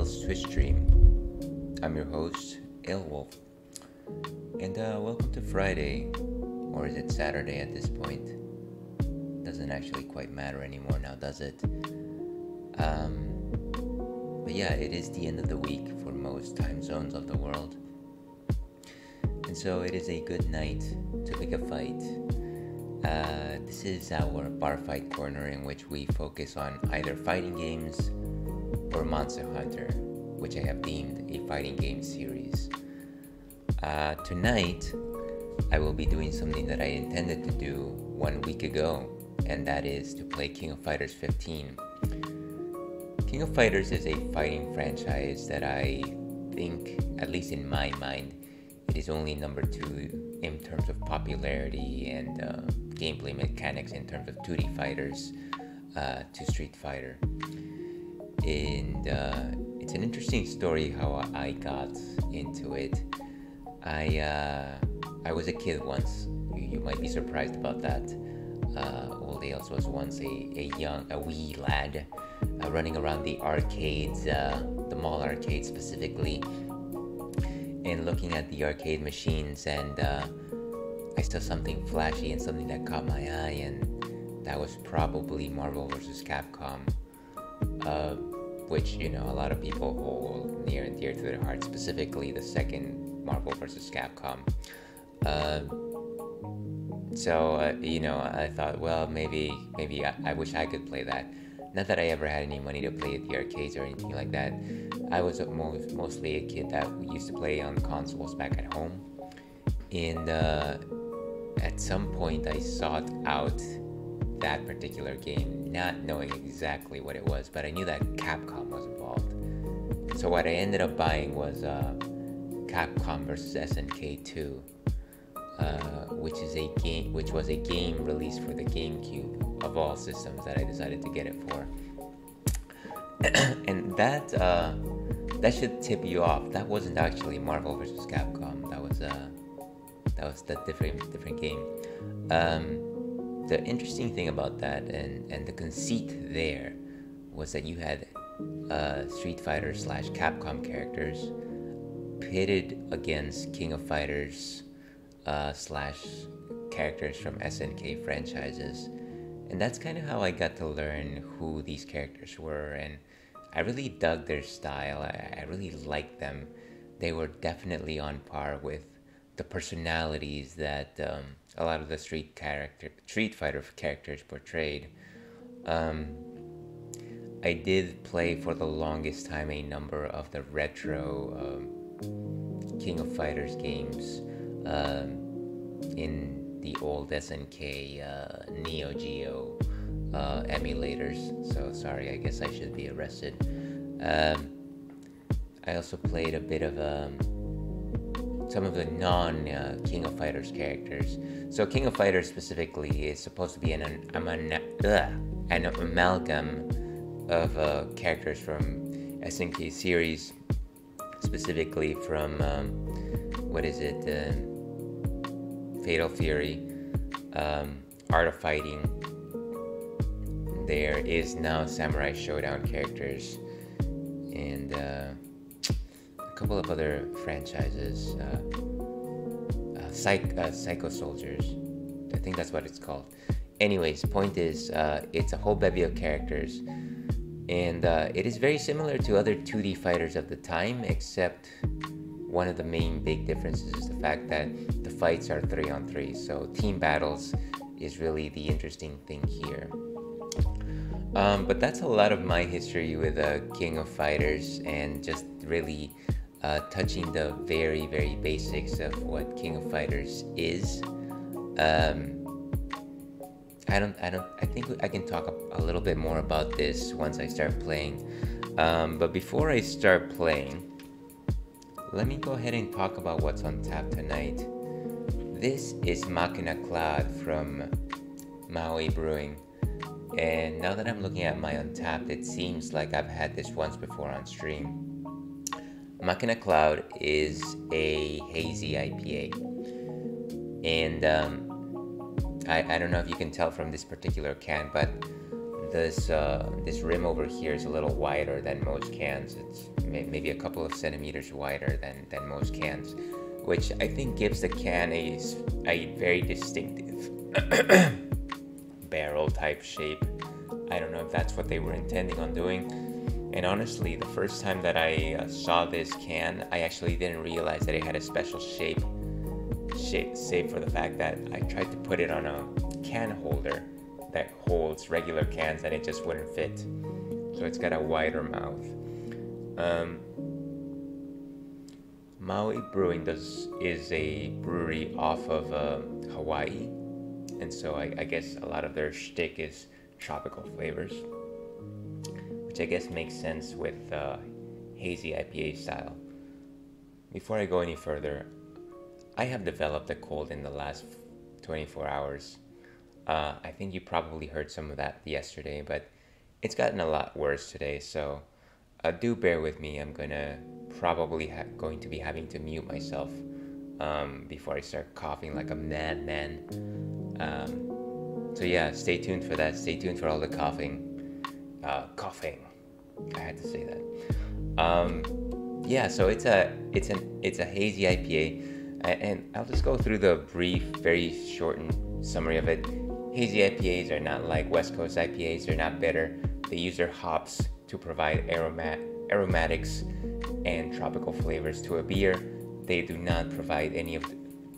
Ale's Twitch stream. I'm your host, Wolf, and welcome to Friday, or is it Saturday at this point? Doesn't actually quite matter anymore now, does it? But yeah, it is the end of the week for most time zones of the world, and so it is a good night to pick a fight. This is our bar fight corner in which we focus on either fighting games or Monster Hunter, which I have deemed a fighting game series. Tonight, I will be doing something that I intended to do 1 week ago, and that is to play King of Fighters 15. King of Fighters is a fighting franchise that I think, at least in my mind, it is only number 2 in terms of popularity and gameplay mechanics in terms of 2D fighters to Street Fighter. And it's an interesting story how I got into it. I was a kid once. You might be surprised about that. Old Ales was once a wee lad running around the arcades, the mall arcades specifically, and looking at the arcade machines, and I saw something flashy and something that caught my eye, and that was probably Marvel vs. Capcom, which, a lot of people hold near and dear to their hearts, specifically the second Marvel vs. Capcom. So I thought, well, maybe I wish I could play that. Not that I ever had any money to play at the arcades or anything like that. I was mostly a kid that used to play on consoles back at home. And at some point I sought out that particular game, not knowing exactly what it was, but I knew that Capcom was involved. So what I ended up buying was Capcom vs. SNK 2, which was a game released for the GameCube of all systems that I decided to get it for. And that should tip you off. That wasn't actually Marvel vs. Capcom. That was the different game. The interesting thing about that and the conceit there was that you had Street Fighter / Capcom characters pitted against King of Fighters / characters from SNK franchises. And that's kind of how I got to learn who these characters were, and I really dug their style. I really liked them. They were definitely on par with the personalities that a lot of the Street Fighter characters portrayed. I did play for the longest time a number of the retro King of Fighters games in the old SNK Neo Geo emulators. So sorry, I guess I should be arrested. I also played a bit of some of the non-King of Fighters characters. So King of Fighters specifically is supposed to be an amalgam of characters from SNK series, specifically from Fatal Fury, Art of Fighting. There is now Samurai Showdown characters, and a couple of other franchises. Psycho Soldiers, I think that's what it's called. Anyways, point is, it's a whole bevy of characters, and it is very similar to other 2D fighters of the time, except one of the main big differences is the fact that the fights are 3-on-3, so team battles is really the interesting thing here. But that's a lot of my history with King of Fighters, and just really touching the very, very basics of what King of Fighters is. I think I can talk a little bit more about this once I start playing. But before I start playing, let me go ahead and talk about what's on tap tonight. This is Machina Cloud from Maui Brewing. And now that I'm looking at my Untapped, it seems like I've had this once before on stream. Machina Cloud is a hazy IPA. And I don't know if you can tell from this particular can, but this rim over here is a little wider than most cans. It's maybe a couple of centimeters wider than most cans, which I think gives the can a very distinctive barrel type shape. I don't know if that's what they were intending on doing. And honestly, the first time that I saw this can, I actually didn't realize that it had a special shape, save for the fact that I tried to put it on a can holder that holds regular cans and it just wouldn't fit. So it's got a wider mouth. Maui Brewing is a brewery off of Hawaii, and so I guess a lot of their shtick is tropical flavors, which I guess makes sense with hazy IPA style. Before I go any further, I have developed a cold in the last 24 hours. I think you probably heard some of that yesterday, but it's gotten a lot worse today, so do bear with me. I'm probably going to be having to mute myself before I start coughing like a madman. So yeah, stay tuned for that. Stay tuned for all the coughing. I had to say that. Yeah, so it's a hazy IPA, and I'll just go through the brief, very shortened summary of it. Hazy IPAs are not like West Coast IPAs. They're not bitter. They use their hops to provide aromatics and tropical flavors to a beer. They do not provide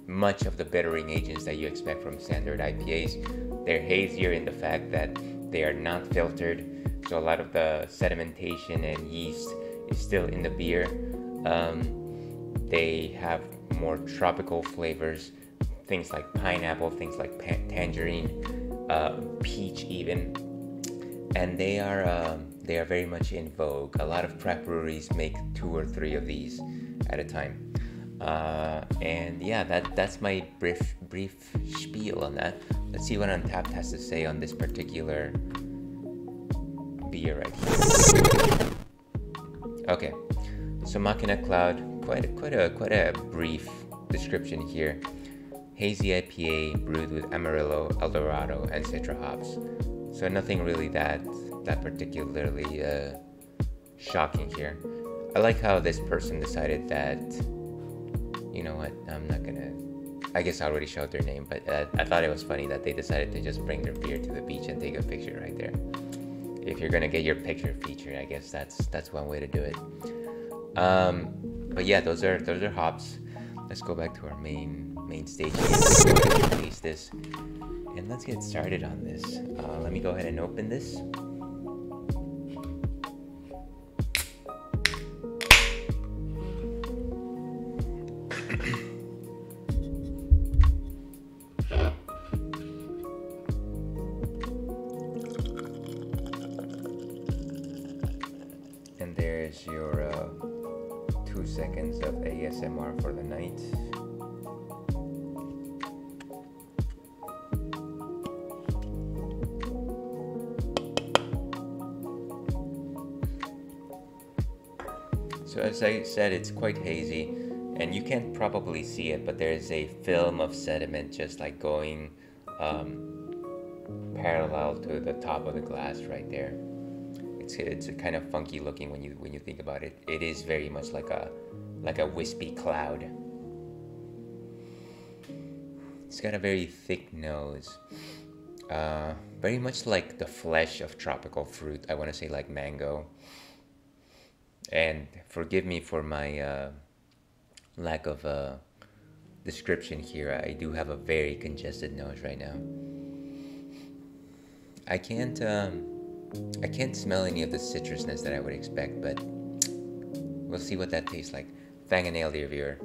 much of the bittering agents that you expect from standard IPAs. They're hazier in the fact that they are not filtered, so a lot of the sedimentation and yeast is still in the beer. They have more tropical flavors, things like pineapple, things like tangerine, peach even, and they are very much in vogue. A lot of craft breweries make 2 or 3 of these at a time. And yeah, that's my brief spiel on that. Let's see what Untappd has to say on this particular beer right here. Okay, so Machina Cloud, quite a brief description here. Hazy IPA brewed with Amarillo, Eldorado, and Citra hops. So nothing really that particularly shocking here. I like how this person decided that, you know what, I'm not gonna, I guess I already showed their name, but I thought it was funny that they decided to just bring their beer to the beach and take a picture right there. If you're gonna get your picture featured, I guess that's one way to do it. But yeah, those are hops. Let's go back to our main stage here. Taste this, and let's get started on this. Let me go ahead and open this. And there's your 2 seconds of ASMR for the night. So as I said, it's quite hazy, and you can't probably see it, but there is a film of sediment just like going parallel to the top of the glass right there. It's a kind of funky looking when you think about it. It is very much like a wispy cloud. It's got a very thick nose, very much like the flesh of tropical fruit. I want to say like mango. And forgive me for my lack of description here. I do have a very congested nose right now. I can't smell any of the citrusness that I would expect, but we'll see what that tastes like. Fang a nail, dear viewer.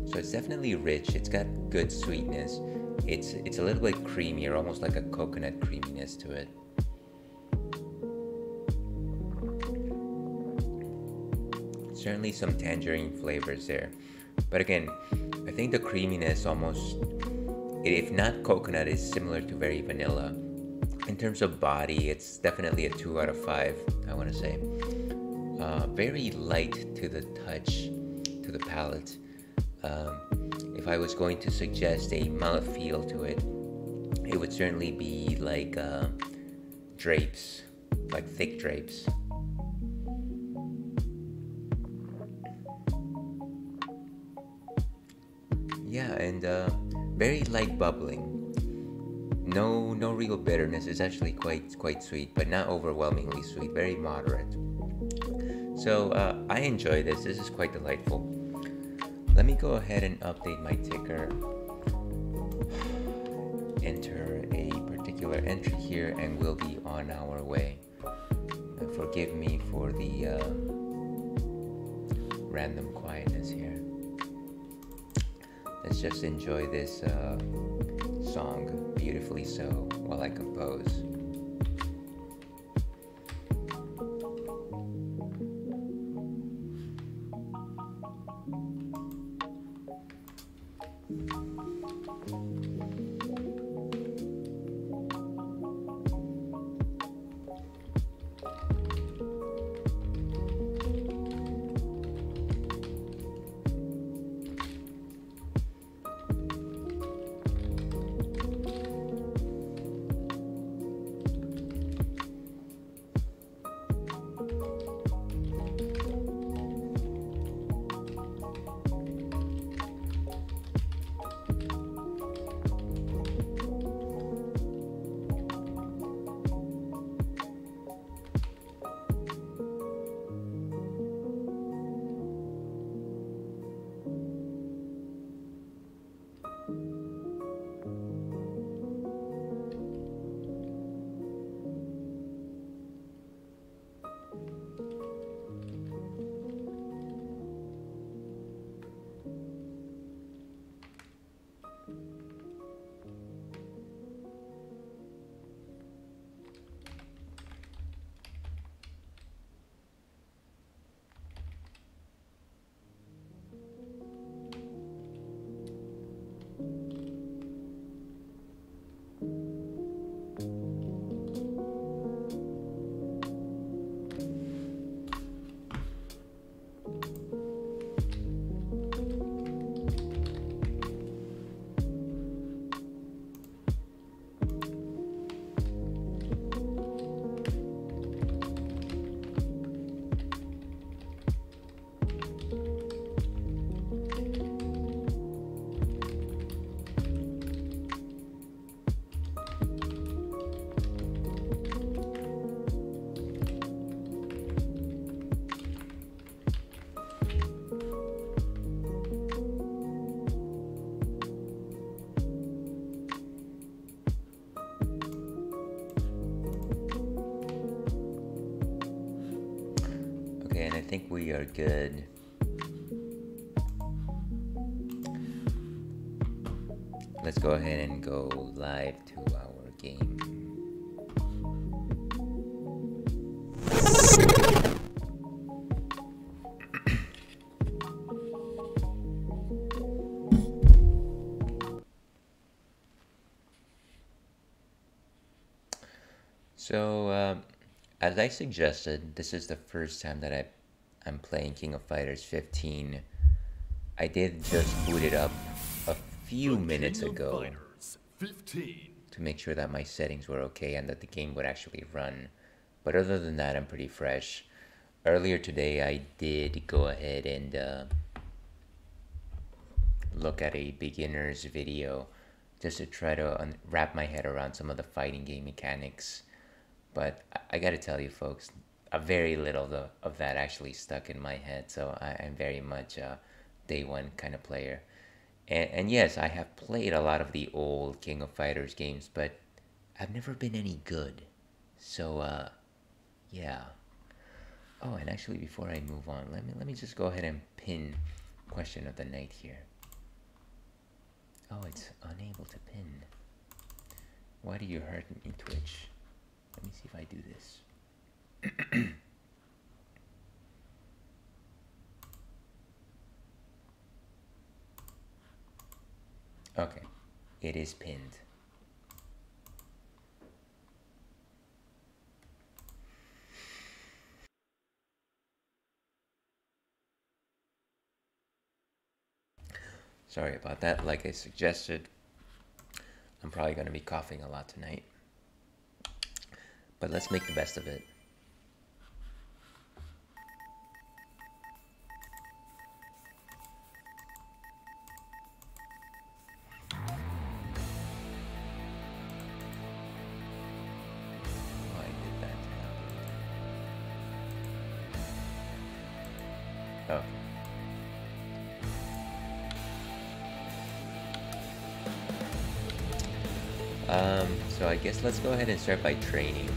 So it's definitely rich. It's got good sweetness. It's a little bit creamier, almost like a coconut creaminess to it. Certainly some tangerine flavors there. But again, I think the creaminess almost, if not coconut, is similar to very vanilla. In terms of body, it's definitely a 2 out of 5, I want to say. Very light to the touch, to the palate. I was going to suggest a mouthfeel to it, it would certainly be like drapes, like thick drapes. Yeah, and very light bubbling. No real bitterness. It's actually quite sweet, but not overwhelmingly sweet. Very moderate. So I enjoy this. This is quite delightful. Let me go ahead and update my ticker. Enter a particular entry here, and we'll be on our way. Forgive me for the random quietness here. Let's just enjoy this song, Beautifully So, while I compose. Okay, and I think we are good. Let's go ahead and go live to our game. So, as I suggested, this is the first time that I'm playing King of Fighters 15. I did just boot it up a few minutes ago to make sure that my settings were okay and that the game would actually run. But other than that, I'm pretty fresh. Earlier today, I did go ahead and look at a beginner's video just to try to wrap my head around some of the fighting game mechanics. But I gotta tell you folks, a very little of that actually stuck in my head, so I'm very much a day one kind of player. And yes, I have played a lot of the old King of Fighters games, but I've never been any good. So yeah. Oh, and actually before I move on, let me just go ahead and pin question of the night here. Oh, it's unable to pin. Why do you hurt me, Twitch? Let me see if I do this. Okay, it is pinned. Sorry about that. Like I suggested, I'm probably going to be coughing a lot tonight. But let's make the best of it. Okay. So I guess let's go ahead and start by training.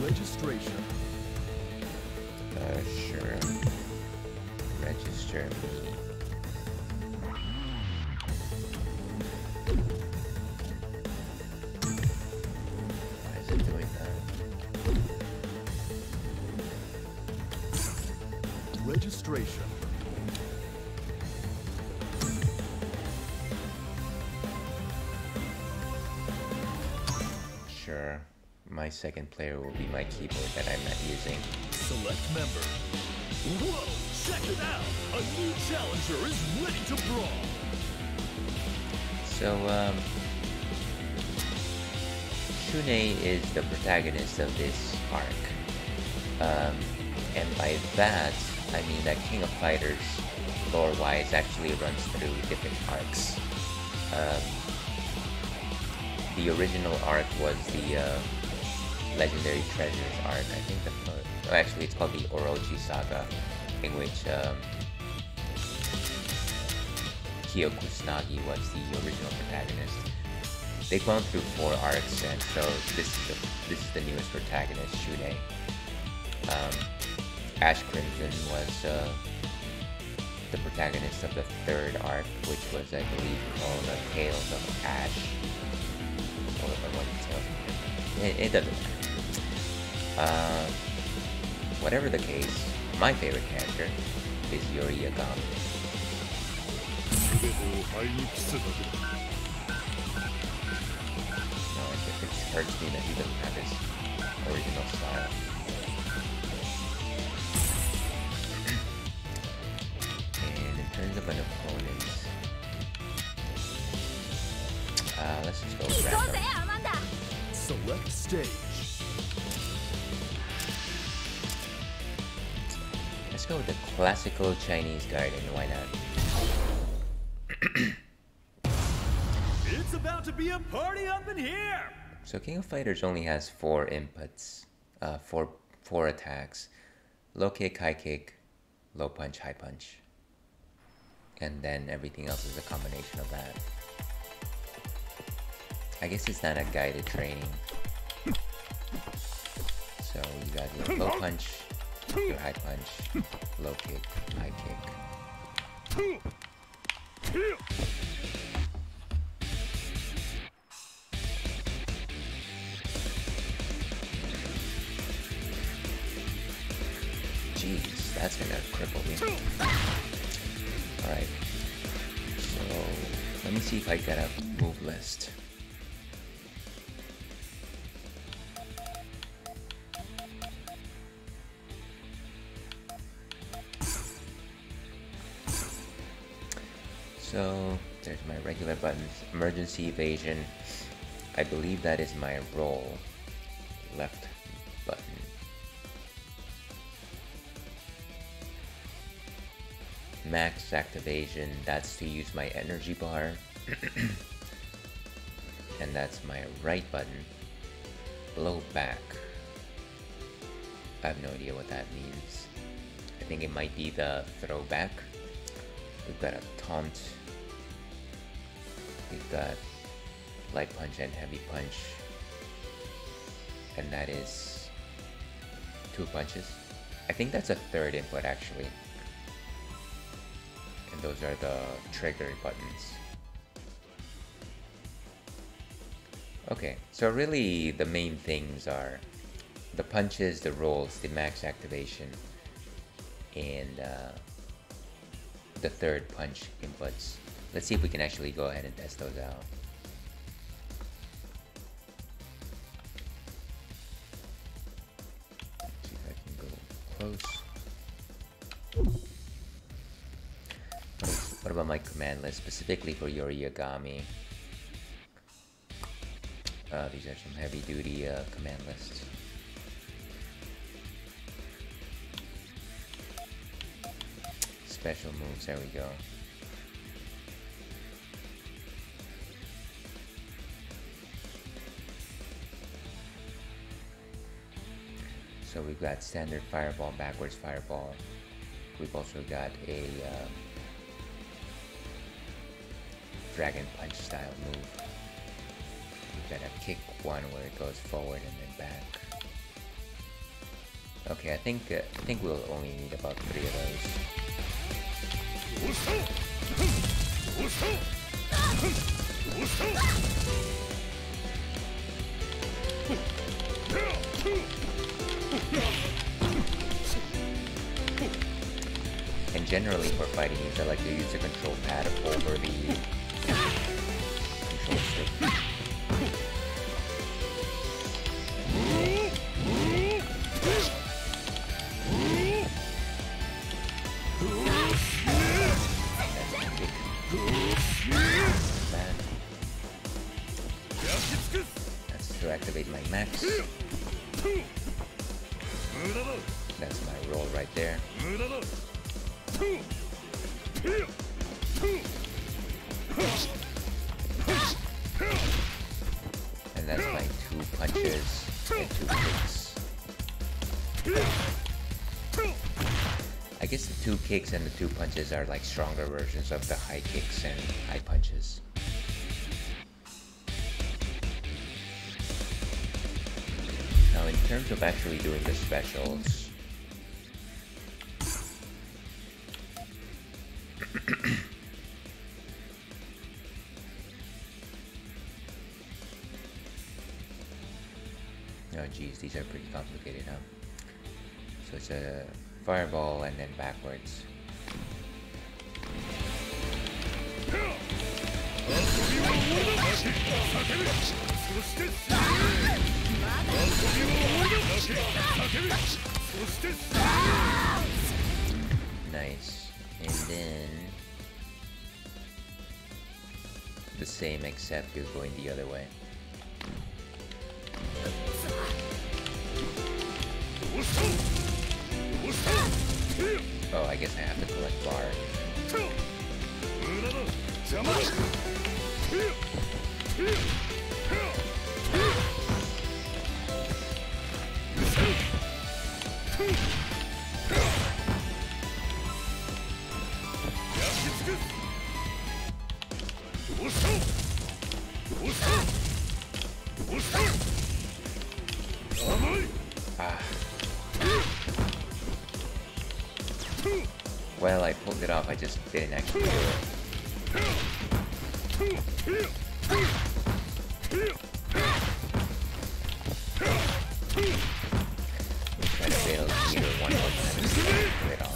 Registration. Sure. Register me. Why is it doing that? Registration. Sure. My second player will be my keyboard that I'm not using. Select member. Whoa! Check it out! A new challenger is ready to brawl! So, Shunei is the protagonist of this arc. And by that, I mean that King of Fighters, lore-wise, actually runs through different arcs. The original arc was the Legendary Treasures arc. I think actually it's called the Orochi Saga, in which Kyo Kusanagi was the original protagonist. They've gone through 4 arcs, and so this is the newest protagonist, Shunei. Ash Crimson was the protagonist of the 3rd arc, which was, I believe, called Tales of Ash. Or what it doesn't matter. Whatever the case, my favorite character is Yuri Yagami. No, it hurts me that he doesn't have his original style. And in terms of an opponent, let's just go random. Select stage. Let's go with the classical Chinese garden, why not? It's about to be a party up in here! So King of Fighters only has 4 inputs, four attacks. Low kick, high kick, low punch, high punch. And then everything else is a combination of that. I guess it's not a guided training. So you got your low punch, your high punch, low kick, high kick. Jeez, that's gonna cripple me. Alright. So let me see if I get a move list. So there's my regular buttons. Emergency evasion. I believe that is my roll. Left button. Max activation. That's to use my energy bar. And that's my right button. Blow back. I have no idea what that means. I think it might be the throwback. We've got a taunt. We've got light punch and heavy punch. And that is 2 punches. I think that's a 3rd input actually. And those are the trigger buttons. Okay, so really the main things are the punches, the rolls, the max activation, and the 3rd punch inputs. Let's see if we can actually go ahead and test those out. Let's see if I can go close. Let's up on my command list specifically for Yoriyagami. These are some heavy-duty command lists. Special moves, there we go. So we've got standard fireball, backwards fireball. We've also got a dragon punch style move. We've got a kick one where it goes forward and then back. Okay, I think we'll only need about 3 of those. And generally for fighting these, I like to use the control pad over the control stick. That's to activate my max. That's my roll right there. And that's my 2 punches and 2 kicks. I guess the 2 kicks and the 2 punches are like stronger versions of the high kicks and high punches. Now in terms of actually doing the specials, oh geez, these are pretty complicated, huh? So it's a fireball and then backwards. Nice. And then the same except you're going the other way. Oh, I guess I have to collect bar. Ah. Well, I pulled it off, I just didn't actually do it. Try to build either one more time and pull it off.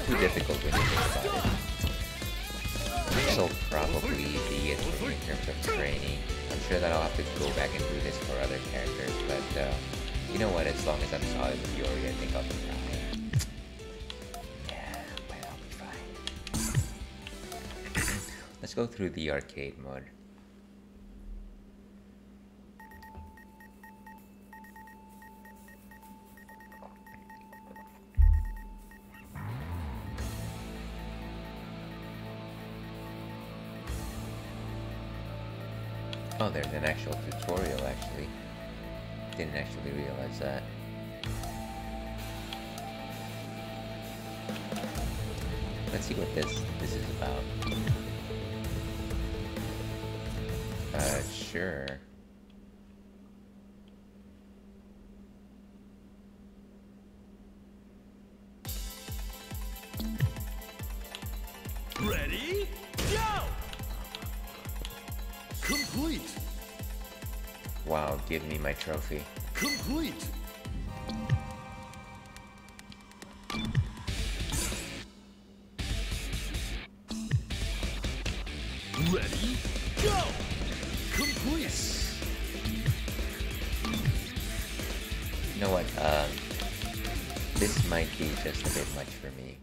Too difficult when you think about it. This will probably be it for me in terms of training. I'm sure that I'll have to go back and do this for other characters, but you know what, as long as I'm solid with Yori, I think I'll be fine. Yeah, well, I'll be fine. Let's go through the arcade mode. Oh, there's an actual tutorial actually. Didn't actually realize that. Let's see what this is about. Sure. Ready? Go! Complete! Wow, give me my trophy. Complete! Ready? Go! Complete! You know what, this might be just a bit much for me.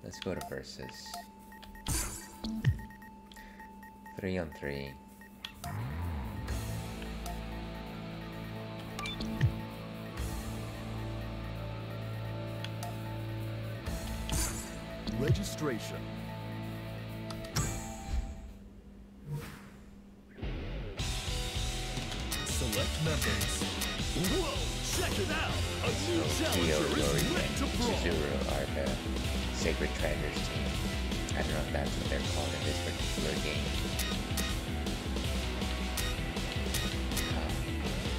Let's go to versus. 3-on-3. Registration. Select members. Whoa! Check it out! A new challenger is ready to brawl! Chizuru are the Sacred Treasures team. I don't know if that's what they're called in this particular game.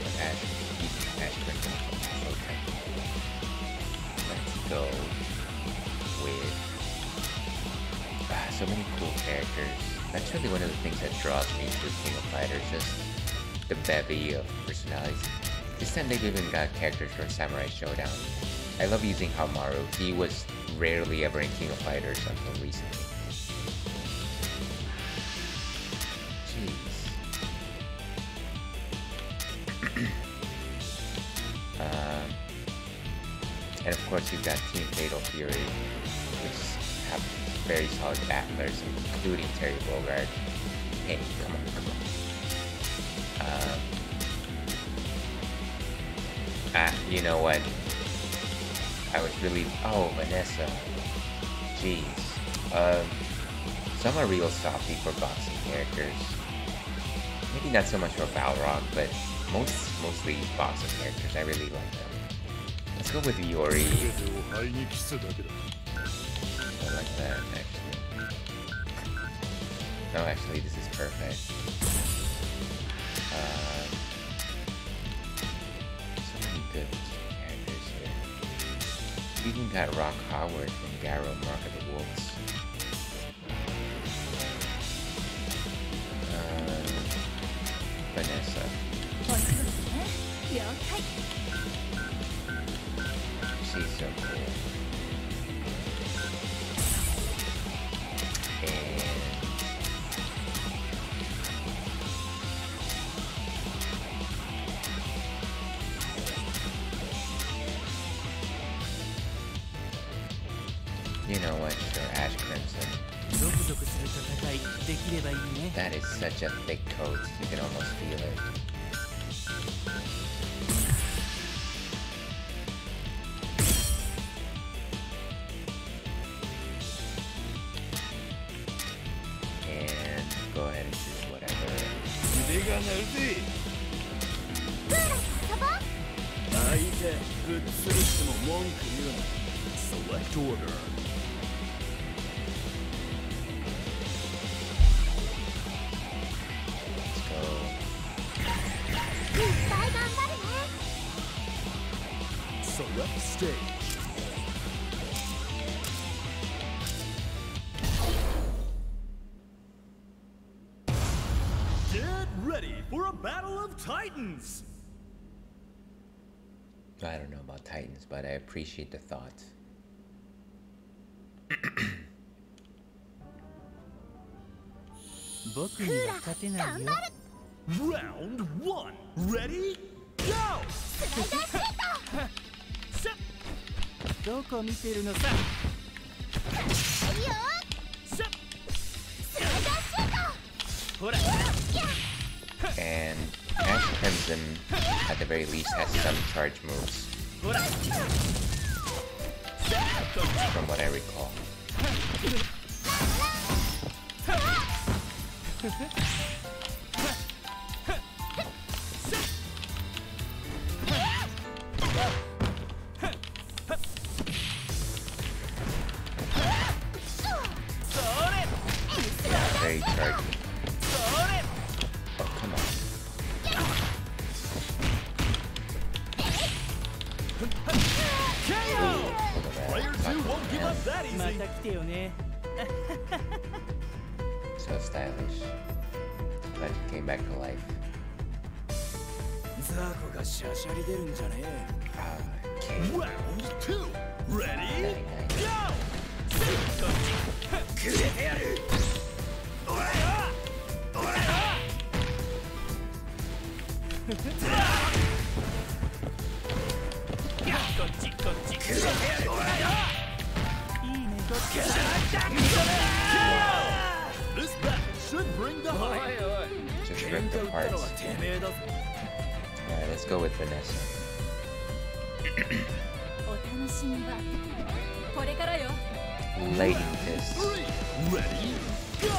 But Ash Crimson also kind of. Let's go with so many cool characters. That's really one of the things that draws me to King of Fighters, just the bevy of personalities. This time they've even got characters from Samurai Showdown. I love using Hamaru. He was rarely ever in King of Fighters until recently. Jeez. And of course you've got Team Fatal Fury, which have very solid battlers, including Terry Bogard. Hey, come on. You know what? I was really... Oh, Vanessa. Jeez. So I'm a real softie for boxing characters. Maybe not so much for Balrog, but mostly boxing characters. I really like them. Let's go with Yori. I like that, actually. No, actually, this is perfect. So many good characters here. We even got Rock Howard from Garrow, Mark of the Wolves. Vanessa. She's so cool. And you know what, sure, Ash Crimson. That is such a thick coat, you can almost feel it. And go ahead and choose whatever. Select order. Select stage. Get ready for a battle of titans! I don't know about Titans, but I appreciate the thought. Round one. Ready? Go! And Ash Crimson, at the very least, has some charge moves. From what I recall. So stylish. But it came back to life. Okay. Round 2. Ready? Go! This battle should bring the hype. Just rip the parts. Alright, let's go with Vanessa. Lighting fist. 3. Ready? Go!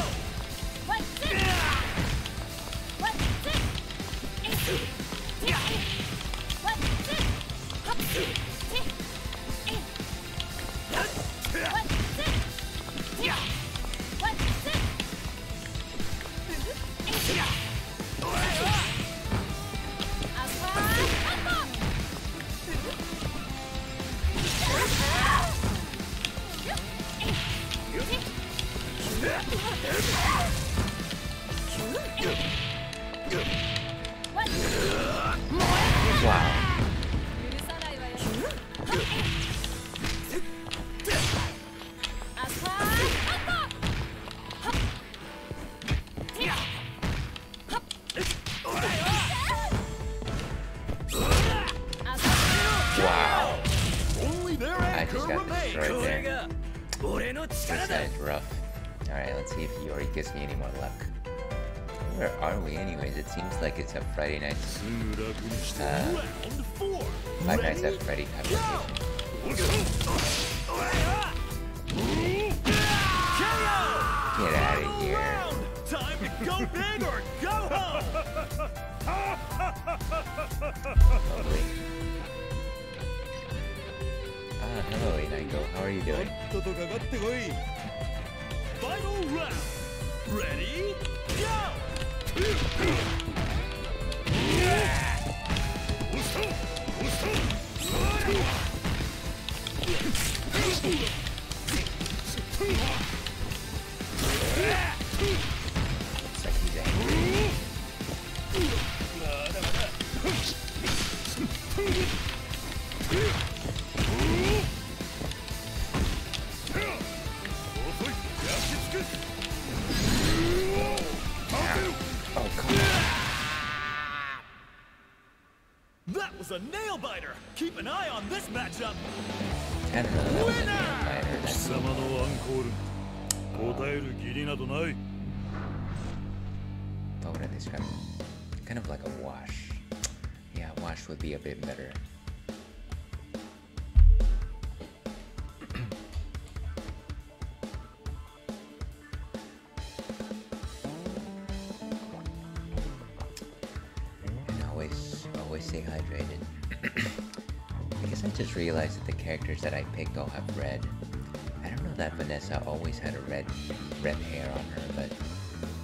Wow. Wow. Only their I just anchor got destroyed there. remains. This guy's rough. Alright, let's see if Yori gives me any more luck. Where are we anyways? It seems like it's a Friday night. Round 4. Five Nights at Freddy type location. Get out of here. Time to go big or go home. Lovely. Ah, hello, Inaiko. How are you doing? Final round. Ready? Go! Looks like he's angry. Oh, come on. That was a nail biter. Keep an eye on this matchup. 10 that was a nail biter. 貴様のアンコール答える義理などない Voted is kind of like a wash. Yeah, wash would be a bit better. And always stay hydrated. I guess I just realized that the characters that I picked all have red. I don't know that Vanessa always had a red hair on her, but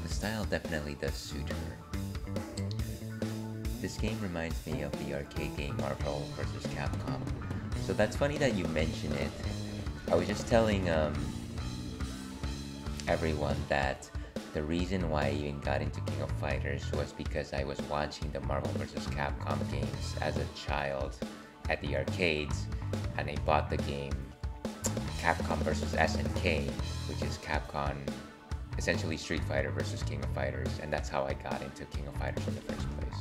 the style definitely does suit her. This game reminds me of the arcade game Marvel vs. Capcom. So that's funny that you mention it. I was just telling everyone that the reason why I even got into King of Fighters was because I was watching the Marvel vs. Capcom games as a child at the arcades, and I bought the game Capcom vs. SNK, which is Capcom, essentially Street Fighter versus King of Fighters, and that's how I got into King of Fighters in the first place.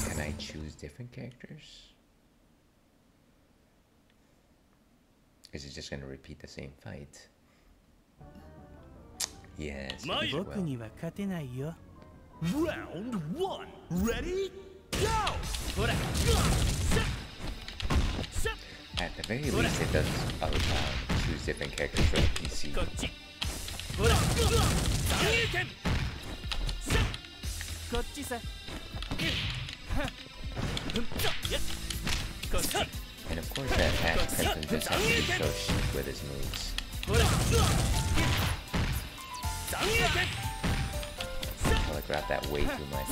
Can I choose different characters? Is it just going to repeat the same fight? Yes, it will. Round 1. Ready? Go! At the very least, it does choose different characters for the PC. And of course, that Ash Crimson just has to be so chic with his moves. Well, I grabbed that way too much.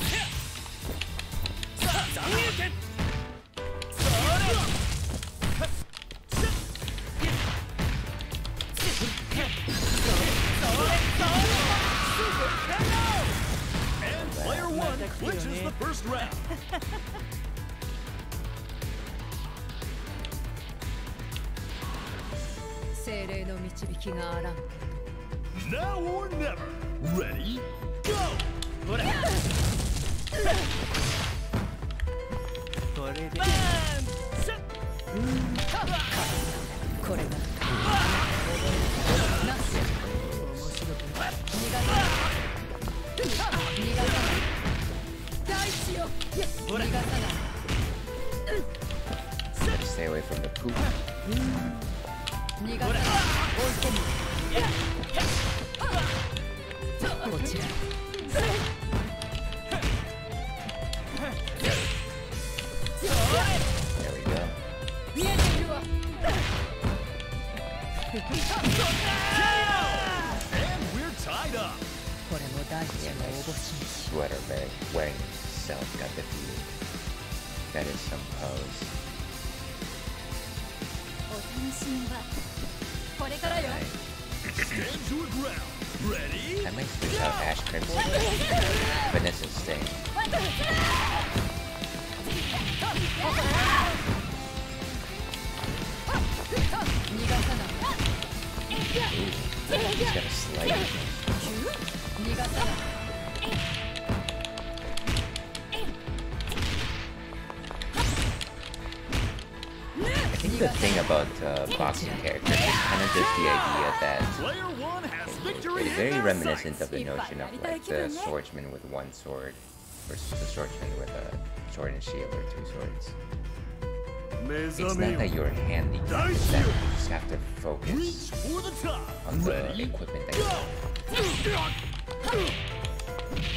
And player one clinches the first round. Now or never. Ready? Go! Bam! Set! Gotta stay away from the poop. There we go. And we're tied up. Yeah, nice sweater wearing himself got defeated. That is some pose. Alright. Stand your ground. Ready? I might switch out Ash Crimson. Vanessa's staying. Ooh, he's got a slight. I think the thing about boxing characters is kind of just the idea that Player one has victory it's in very their reminiscent sights. of the notion of like the swordsman with one sword versus the swordsman with a sword and shield or two swords. It's not that you're handicapped, it's that you just have to focus Reach for the top. on the Ready? equipment that you have.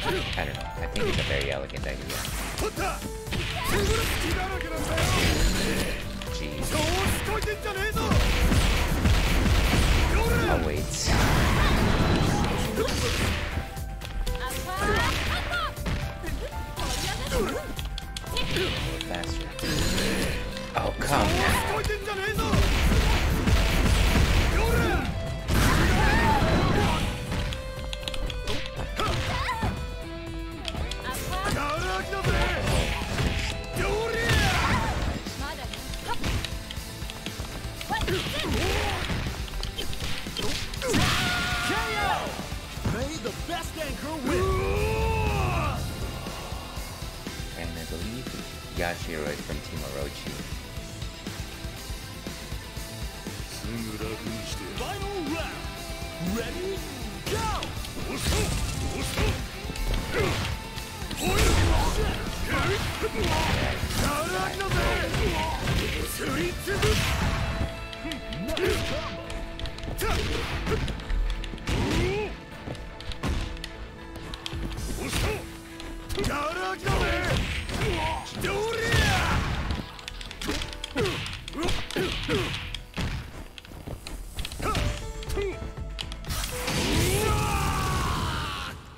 I don't know, I think it's a very elegant idea. Jeez. Oh wait. Faster. Oh come on. May the best anchor win. And I believe Yashiro is from Team Orochi. Final round. Ready? Go! Nice combo.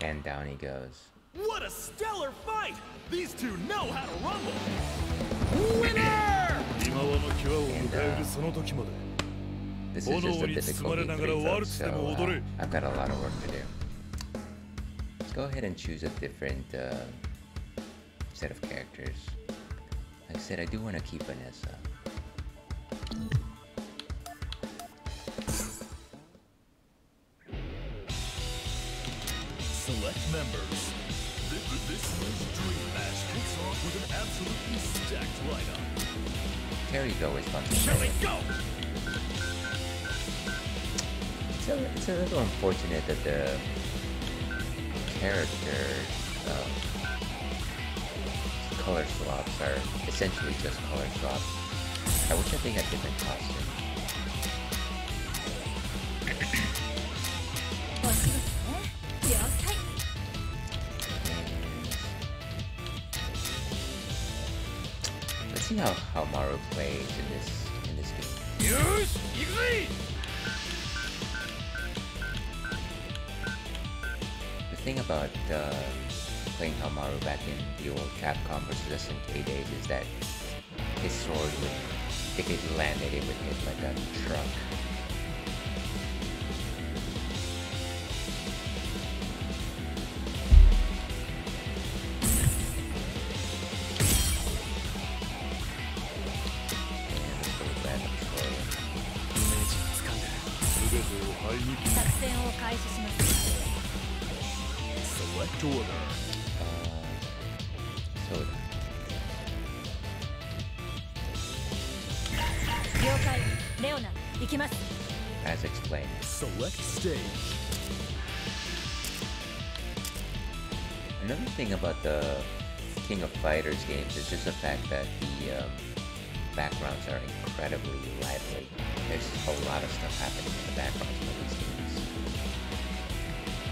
And down he goes. What a stellar fight! These two know how to rumble. Winner! This is just a difficulty 3 vote, so I've got a lot of work to do. Let's go ahead and choose a different set of characters. Like I said, I do want to keep Vanessa. Select members. This year's Dream Match kicks off with an absolutely stacked lineup. Terry's always fun to Shall we play. go? It's a little unfortunate that the character color swaps are essentially just color swaps. I wish that they had different costumes. Let's see how Maru plays in this game. The thing about playing Hamaru back in the old Capcom vs SNK days is that his sword would, if it landed, it would hit like a truck. Select order. As explained. Select stage. Another thing about the King of Fighters games is just the fact that the backgrounds are incredibly lively. There's a lot of stuff happening in the backgrounds of these games.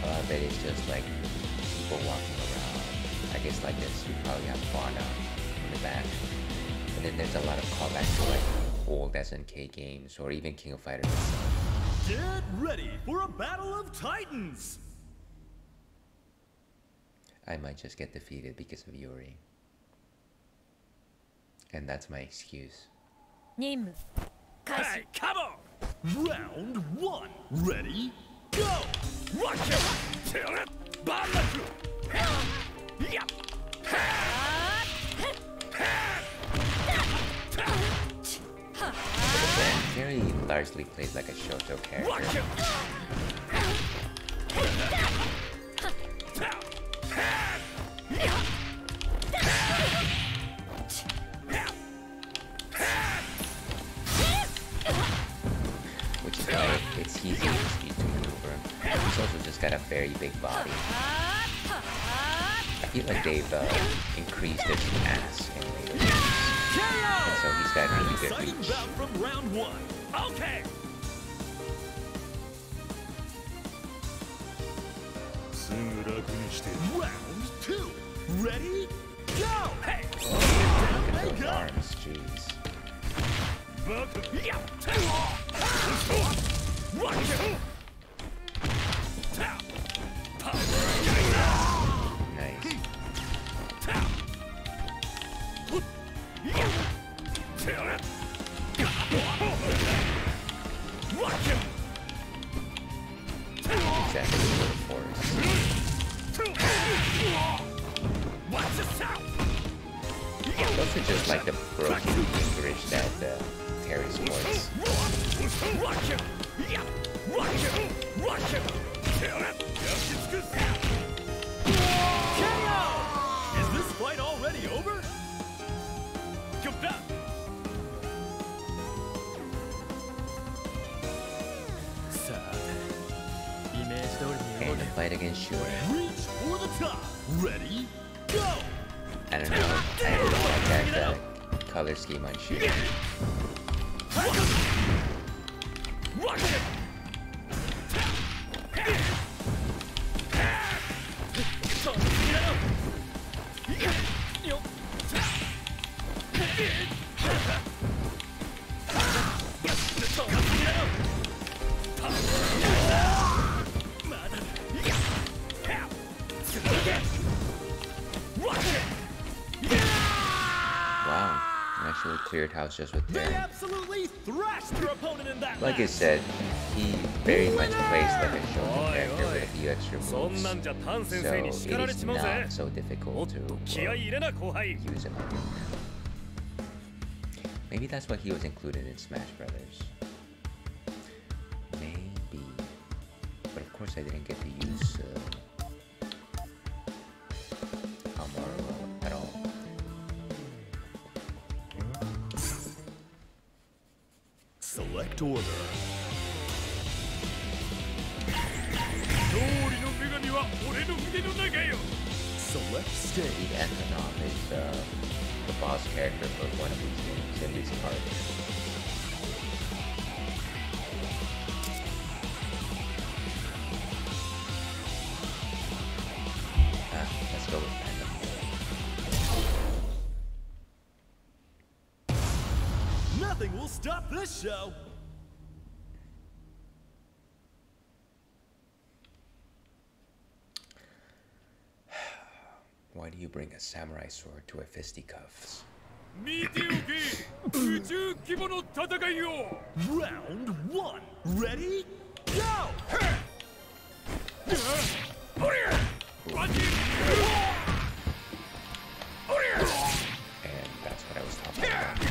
A lot of it is just like people walking around. I guess like this, you probably have fauna in the back. And then there's a lot of callbacks to like old SNK games or even King of Fighters itself. Get ready for a battle of titans! I might just get defeated because of Yuri. And that's my excuse. Hey, come on! Round one. Ready? Go! Rush it! Till it! Balaku! Yep! Gary largely plays like a shoujo character. Which is why it's easy for you to maneuver. He's also just got a very big body. I feel like they've increased his mass in later games. And so he's got really good reach. From round one. Okay. Round two. Ready? Go! Hey! Look at those arms, jeez. Nice. Exactly for the forest. Those are just like the broken English that Terry sports. Is this fight already over? And the fight against Shura. Reach for the top. Ready? Go! I don't know. I really like that color scheme on Shura. Wow, I actually cleared house just with They Terry. absolutely thrashed their opponent in that Like I match. said, he very much plays like a shoujo character with a few extra moves, so it is not so difficult to use him. Maybe that's why he was included in Smash Brothers. Maybe, but of course I didn't get to use Amaru at all. Select order. Select stage. Steve Antonov is the boss character for one of these games, at least part. Let's go with Phantom. Nothing will stop this show. Why do you bring a samurai sword to a fisticuffs? 見ておけ宇宙規模の戦いを Round 1 Ready Go And that's what I was talking about.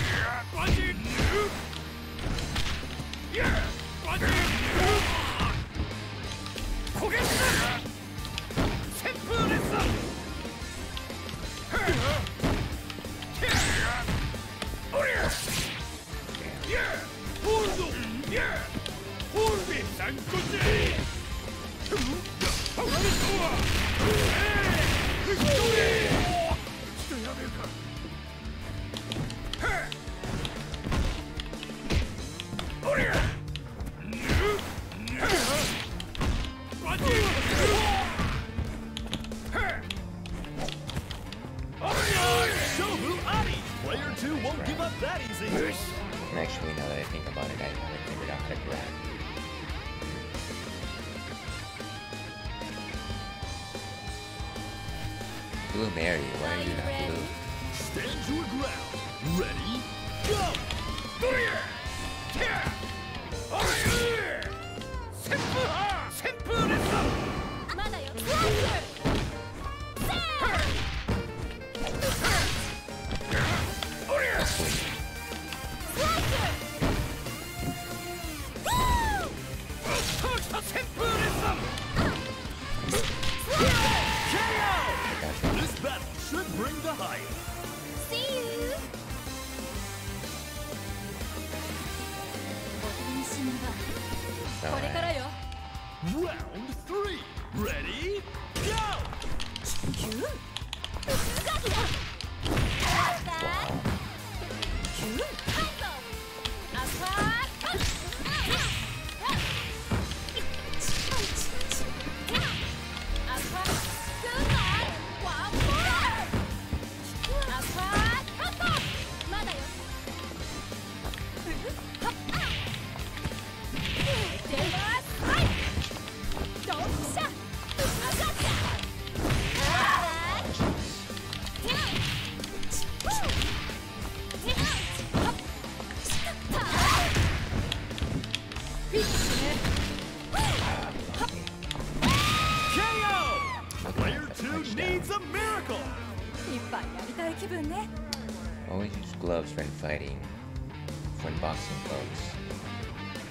Player 2 won't give up that easy. And actually, now that I think about it, I haven't figured out how to grab. Blue Mary, why are you not blue? Stand your ground. Ready Go まだよ。This battle should bring the highest. See you. お楽しみはこれからよ。 Round 3 Ready Go キュン。ガキだ。キュン。ハイト。アスパー。Always use gloves when fighting. When boxing, folks.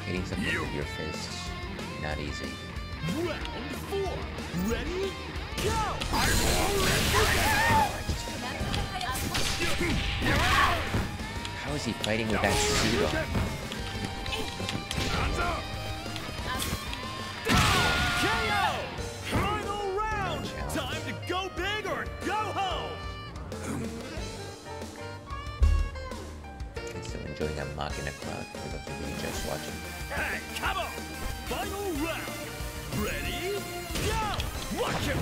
Hitting something with your fists, not easy. Round 4 Ready Go How is he fighting with that suit on? KO! Final round! Time to go big or go home! I'm still enjoying that mock in the crowd for those of you just watching. Hey, come on! Final round! Ready? Go! Watch him!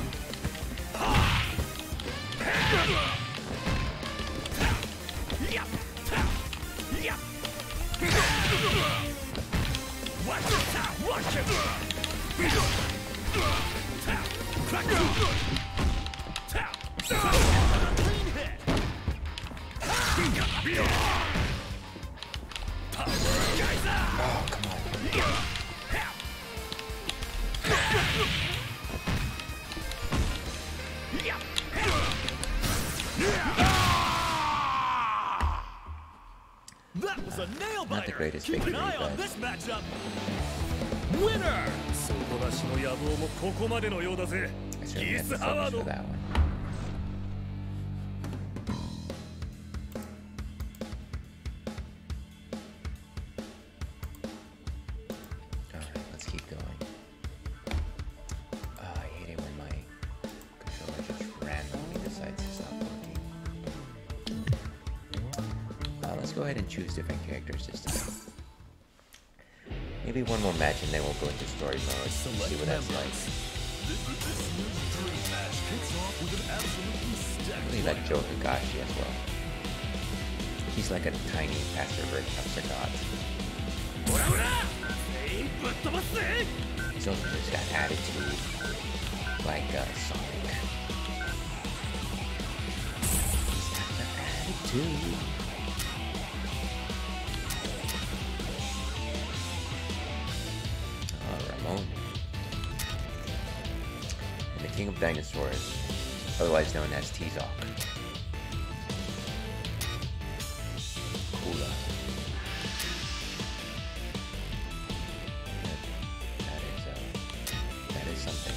Watch him! Watch him! Crack him! Clean hit! Oh, come on. That was a nail biter. Not the greatest Keep victory, an eye on but this matchup. Winner! 底なしの野望もここまでのようだぜ I ギ certainly have ス to ハワー focus for ド that one. Alright, let's keep going. Oh, I hate it when my controller just randomly decides to stop working. Let's go ahead and choose different characters this time. Maybe one more match and then we'll go into story mode and see what that's like. This new dream match kicks off with an absolutely I stacked really like Joe Higashi as well. He's like a tiny faster version of Sagat. He's also just got attitude like Sonic. He's got the attitude. king of dinosaurs, otherwise known as T-Zok. Kula. That is something.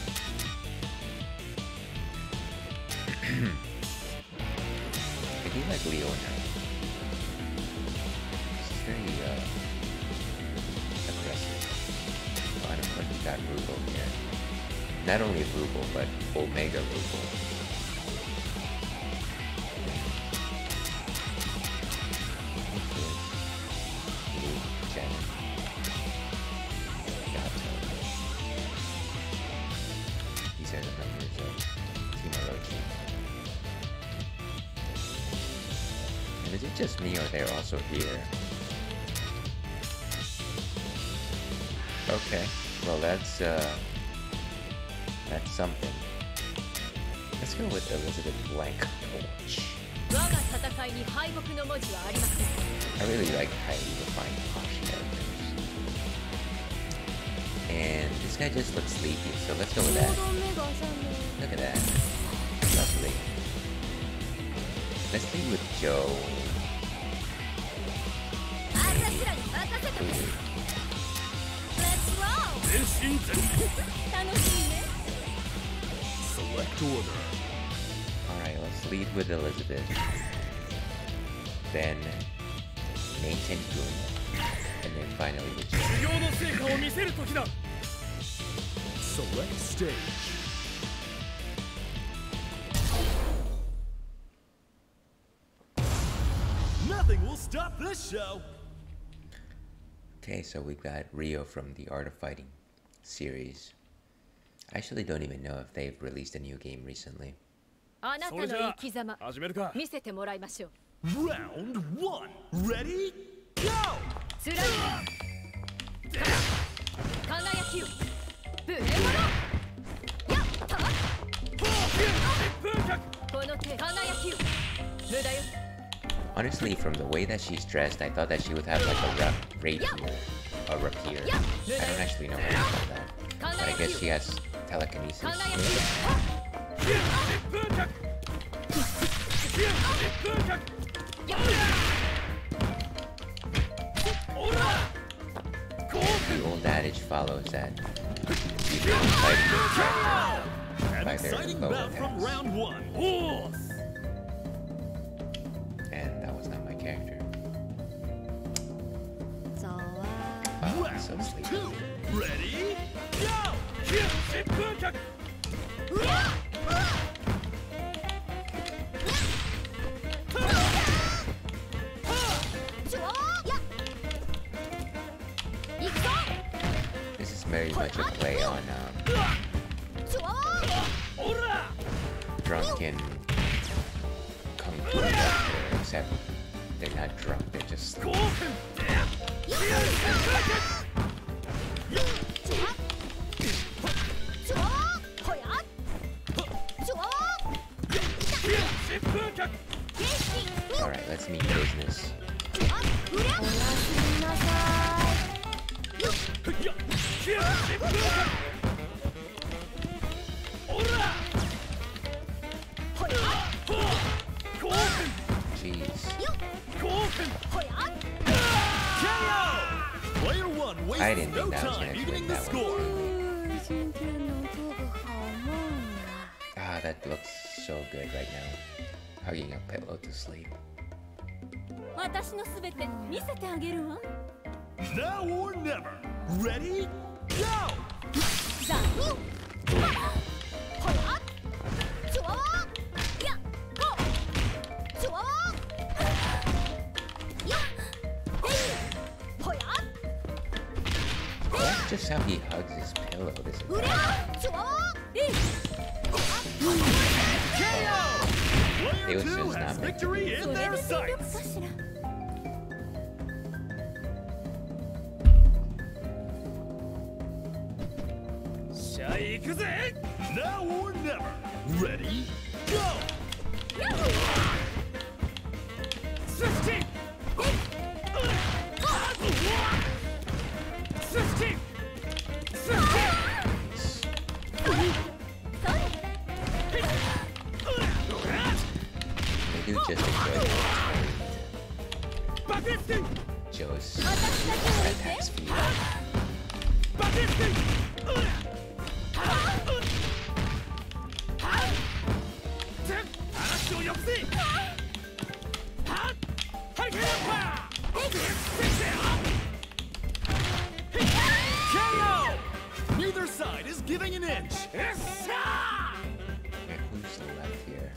I do like Leo now. She's very aggressive. Oh, and of course we've got Rugal here. Not only Rugal, but Omega Rugal. These are the members of Team Orochi. And is it just me or they're also here? Okay, well that's something. Let's go with Elizabeth Blank Torch. I really like highly refined posh characters. And this guy just looks sleepy, so let's go with that. Look at that. Lovely. Let's lead with Joe. Select order. Alright, let's lead with Elizabeth. Then Nathan Gun. And then finally with Joe. Select stage. Nothing will stop this show. Okay, so we've got Rio from the Art of Fighting series. I actually don't even know if they've released a new game recently. Round 1, ready, go! Honestly, from the way that she's dressed, I thought that she would have like a rapier. I don't actually know how to call that. But I guess she has telekinesis. The old adage follows that people fight by their low attacks. Round 1. And that was not my character. Oh, I'm so sleepy. 2, ready, go! This is very much a play on drunken kung fu master, except they're not drunk, they're just sleeping. Alright, let's meet business. Jeez. Player 1 I didn't wastes no think that was time gonna evening win the that score. Ah, that looks so good right now. Hugging a pillow to sleep. Now or never. Ready, go! That's just how he hugs his pillow. This is It was Player 2 just has not meant to victory in their sights. Now or never. Ready, go! 16! 16! 16! just enjoy Joe's attack speed. KO! Neither side is giving an inch. Okay, who's left here?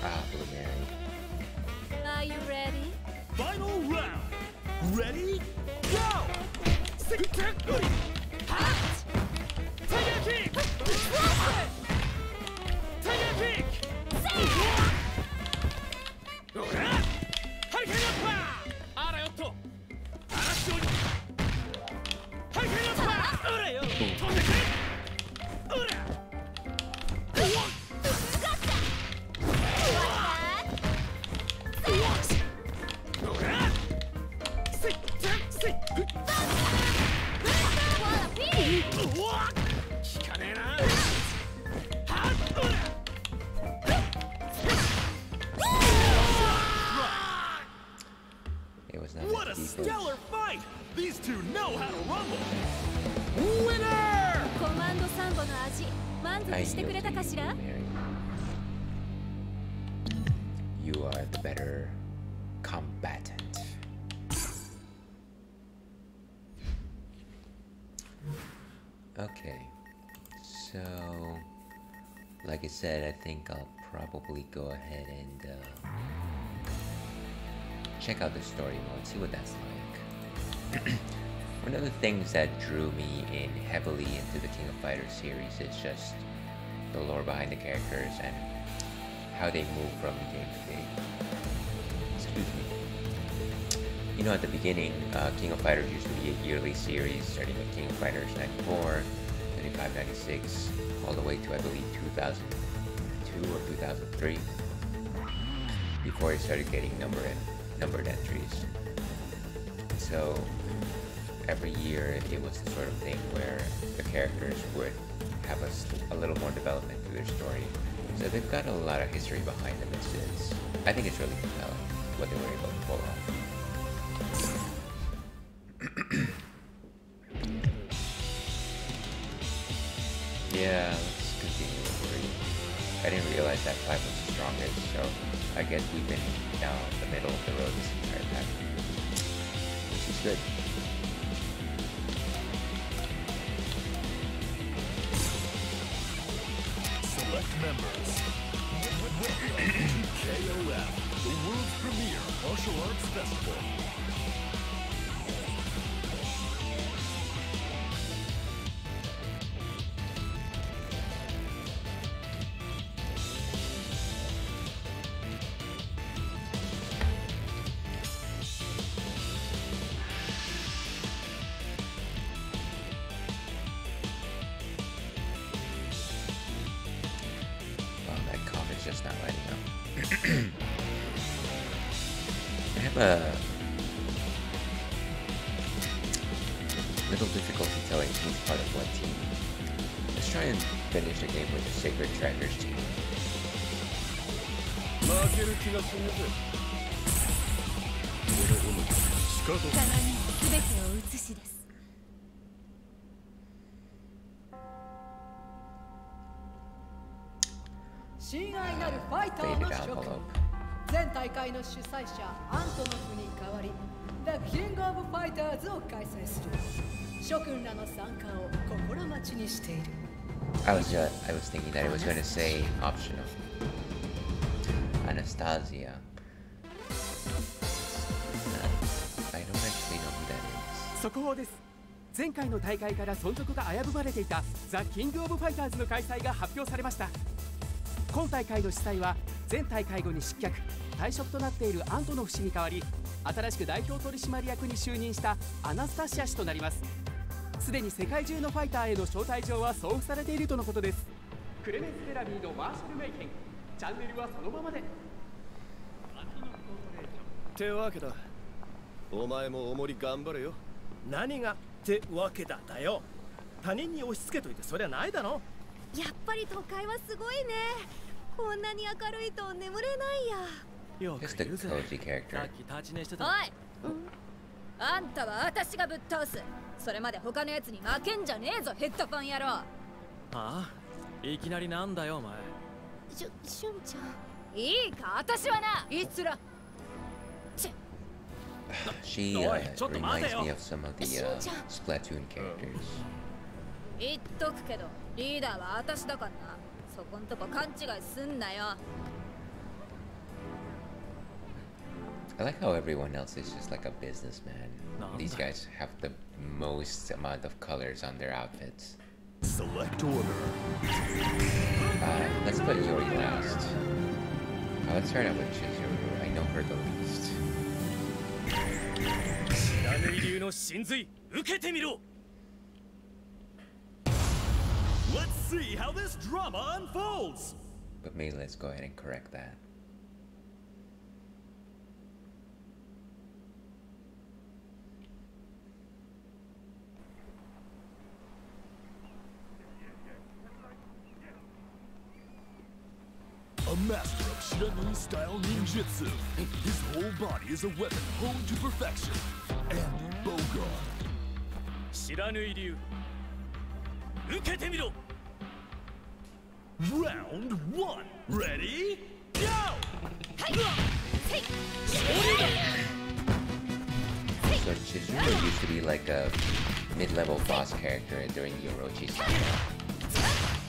Ah, Blue Mary. Are you ready? Final round. Ready? Go! Take a kick! Take a kick! It was not What a meant to be stellar pushed. fight! These two know how to rumble! Winner! コマンドサンボの味満足 I してくれ yield た to か you, しら Blue Mary. You are the better combatant. Okay, so like I said, I think I'll probably go ahead and check out the story mode, see what that's like. One of the things that drew me in heavily into the King of Fighters series is just the lore behind the characters and how they move from game to game. Excuse me. You know, at the beginning, King of Fighters used to be a yearly series, starting with King of Fighters 94, 95, 96, all the way to, I believe, 2002 or 2003, before it started getting numbered entries. So every year it was the sort of thing where the characters would have a little more development to their story. So they've got a lot of history behind them. I think it's really compelling what they were able to pull off. Yeah, let's continue with 3. I didn't realize that 5 was the strongest, so I guess we've been down the middle of the road this entire time. Which is good. Select members. KOF, the world's premier martial arts festival. Just not lighting up. I have a little difficulty telling who's part of what team. Let's try and finish the game with the Sacred Treasures team. 負ける気がするぜ。この斧、しかと。鏡に全てを映しです。親愛なるファイターの諸君、前大会の主催者アントノフに代わり The King of Fighters を開催する。諸君らの参加を心待ちにしている。I was thinking that it was going to say optional. Anastasia. I don't actually know who that is. 速報です。前回の大会から存続が危ぶまれていたザ・キング・オブ・ファイターズの開催が発表されました。今大会の主催は前大会後に失脚退職となっているアントノフ氏に代わり、新しく代表取締役に就任したアナスタシア氏となります。すでに世界中のファイターへの招待状は送付されているとのことです。クレメンス・ベラミーのマーシャル・メイケン、チャンネルはそのままで。ってわけだ。お前もおもり頑張れよ。何がってわけだだよ。他人に押し付けといてそりゃないだろ。やっぱり都会はすごいね。こんなに明るいと眠れないや。よく Just a 言うぜ。 Koji character. さっき立ち寝しておた。い、あんたは私がぶっ倒す。それまで他のやつに負けんじゃねえぞ、ヘッドフォン野郎。ああ、いきなりなんだよお前。しゅんちゃん。いいか、私はな、いつら。 She Oi, reminds me of some of the Splatoon characters. 言っとくけど、リーダーは私だからな。そこんとこ勘違いすんなよ。 I like how everyone else is just like a businessman. These guys have the most amount of colors on their outfits. Select order. Let's put Yori last. Let's start out with Chizuru. I know her the least. ラヌイ流の神髄受けてみろ。 Let's see how this drama unfolds. But maybe let's go ahead and correct that. A master of Shiranui-style ninjutsu. His whole body is a weapon honed to perfection. And Bogard. 知らぬい流受けてみろ。 Round 1. Ready? Go! So Chizuru used to be like a mid-level boss character during the Orochi saga.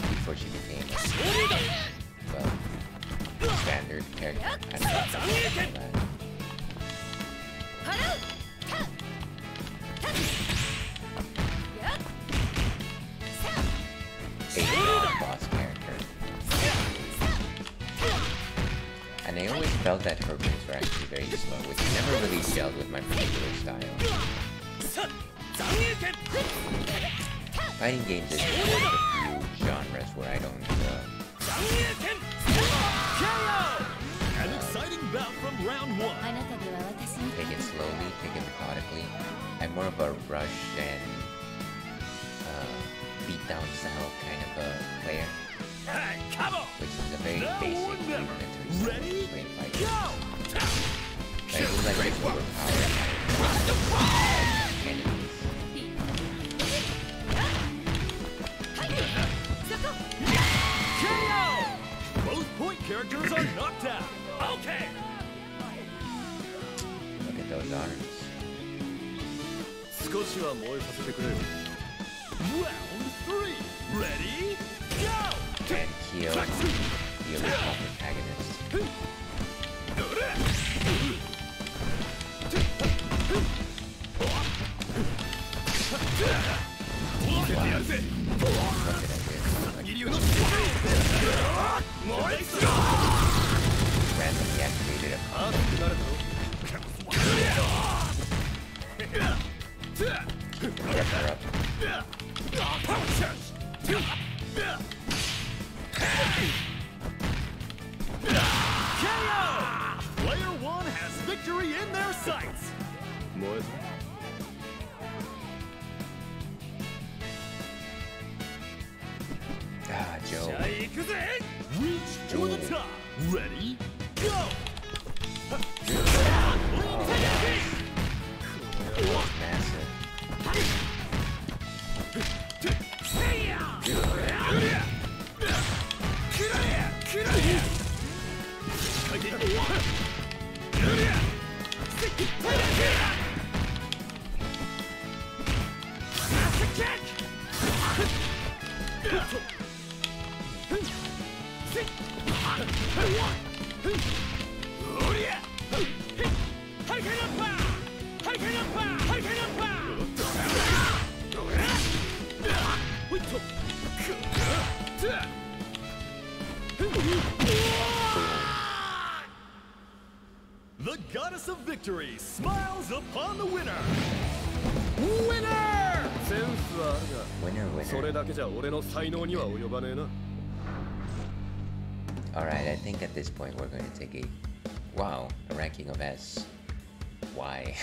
Before she became well, standard character. I don't know how to call that. A boss character. And I always felt that her moves were actually very slow, which never really gelled with my particular style. Fighting games is one of the few genres where I don't An exciting bout from round 1. あなたでは私に take it slowly, take it methodically. I'm more of a rush and beatdown style kind of a player, Hey, come on! which is a very Now basic or never. rudimentary style Ready? of playing fight Go! games. But I do like this overpowered enemies. KO! Both point characters are knocked out. Okay. Look at those arms. 少しは燃えさせてくれよ。 Round 3. Ready? Go! And kill the original protagonist. What did I do? Randomly activated a Get her up. KO! Player 1 has victory in their sights. 燃えた。 Ah, じ Joe. ゃあ行くぜ。 Reach for the top. Ready? Go! Massive. The goddess of victory smiles upon the winner. Winner! センスはあるが、 Winner, それ winner. だけじゃ俺の才能には及ばねえな。 Alright, I think at this point we're going to take a... Wow, a ranking of S. Why?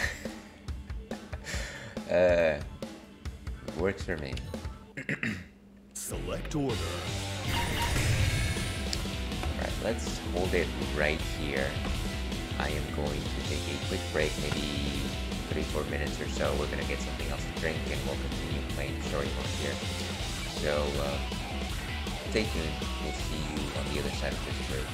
Works for me. Select order. Alright, let's hold it right here. I am going to take a quick break, maybe 3-4 minutes or so. We're gonna get something else to drink and we'll continue playing story mode here. So stay tuned. We'll see you on the other side of this break.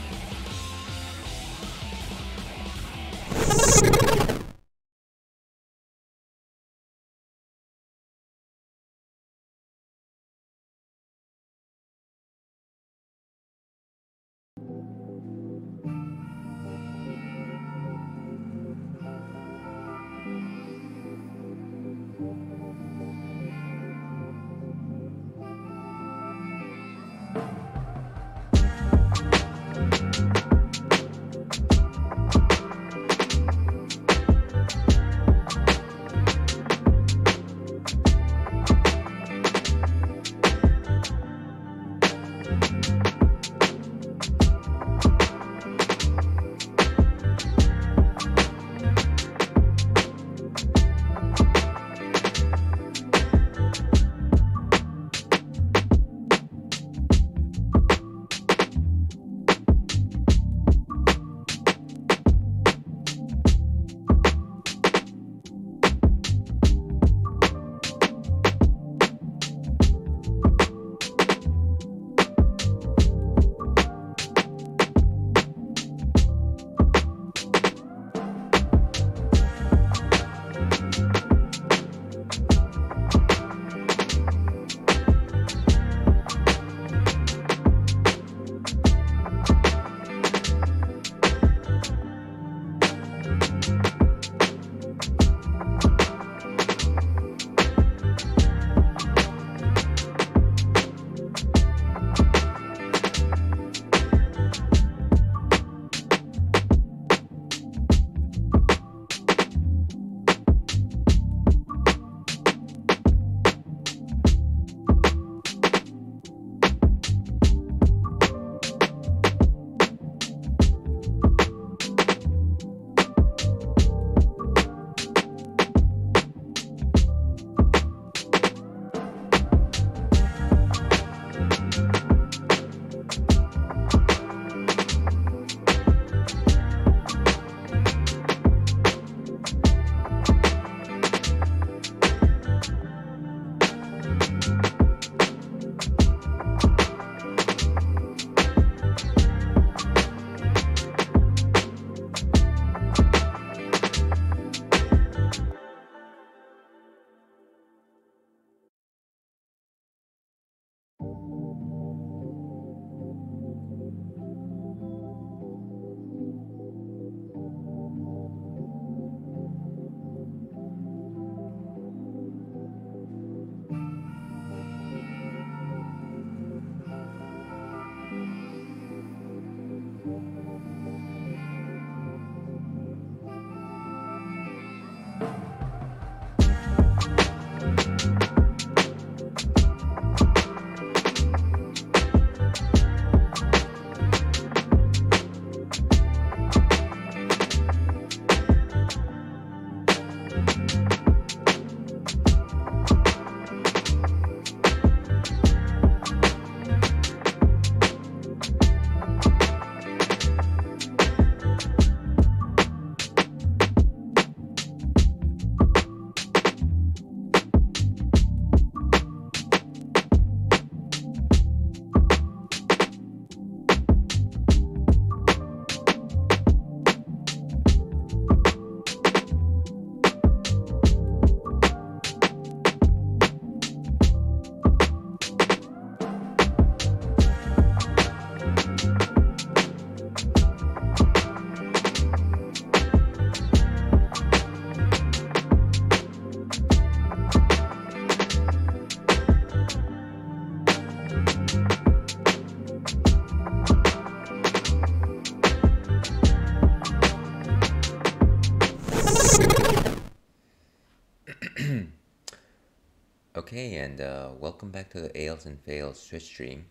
Okay, and welcome back to the Ales and Fails Twitch stream.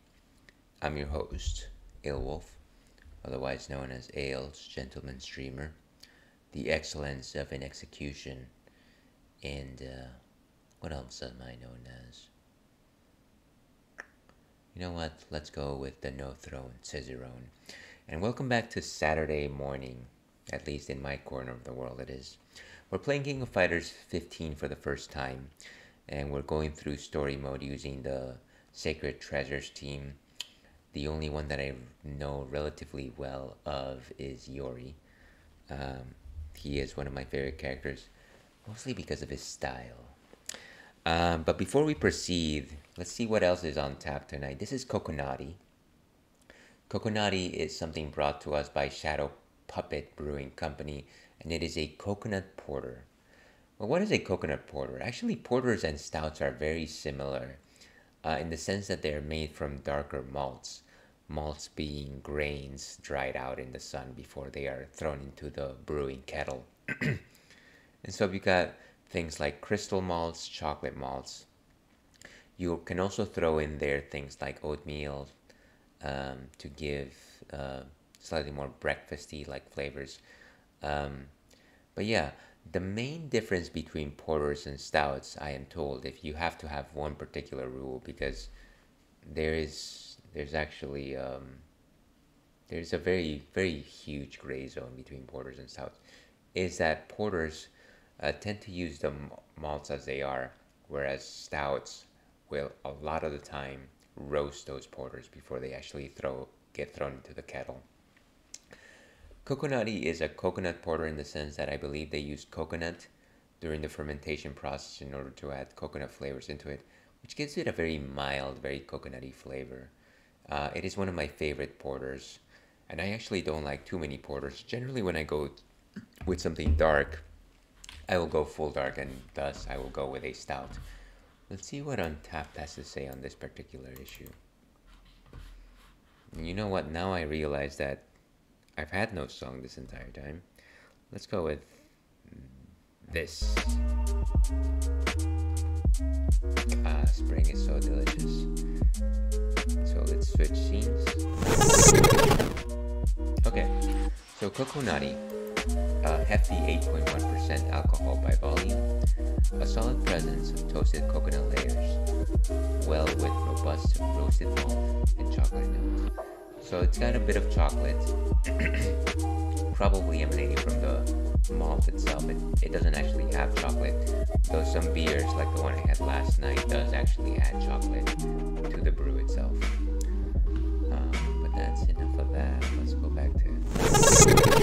I'm your host, Ailwolf, otherwise known as Ales, Gentleman Streamer, the excellence of an execution, and what else am I known as? You know what, let's go with the no throne Cicerone. and welcome back to Saturday morning, at least in my corner of the world it is. We're playing King of Fighters 15 for the first time, and we're going through story mode using the Sacred Treasures team. The only one that I know relatively well of is Yori. He is one of my favorite characters, mostly because of his style. But before we proceed, let's see what else is on tap tonight. This is Coconati. Coconati is something brought to us by Shadow Puppet Brewing Company, and it is a coconut porter. Well, what is a coconut porter? Actually, porters and stouts are very similar in the sense that they're made from darker malts. Malts being grains dried out in the sun before they are thrown into the brewing kettle. And so you got things like crystal malts, chocolate malts. You can also throw in there things like oatmeal to give slightly more breakfasty like flavors. But yeah, the main difference between porters and stouts, I am told, if you have to have one particular rule, because there's actually there's a very huge gray zone between porters and stouts, is that porters tend to use the malts as they are, whereas stouts will a lot of the time roast those porters before they actually get thrown into the kettle. Coconati is a coconut porter in the sense that I believe they used coconut during the fermentation process in order to add coconut flavors into it, which gives it a very mild, very coconutty flavor. It is one of my favorite porters, and I actually don't like too many porters. Generally, when I go with something dark, I will go full dark, and thus I will go with a stout. Let's see what Untapped has to say on this particular issue. And you know what? Now I realize that I've had no song this entire time. Let's go with this. Spring is so delicious. So let's switch scenes. Okay, so Coconati, hefty 8.1% alcohol by volume, a solid presence of toasted coconut layers, well with robust roasted malt and chocolate notes. So it's got a bit of chocolate, probably emanating from the malt itself. It doesn't actually have chocolate, though some beers, like the one I had last night, does actually add chocolate to the brew itself. But that's enough of that. Let's go back to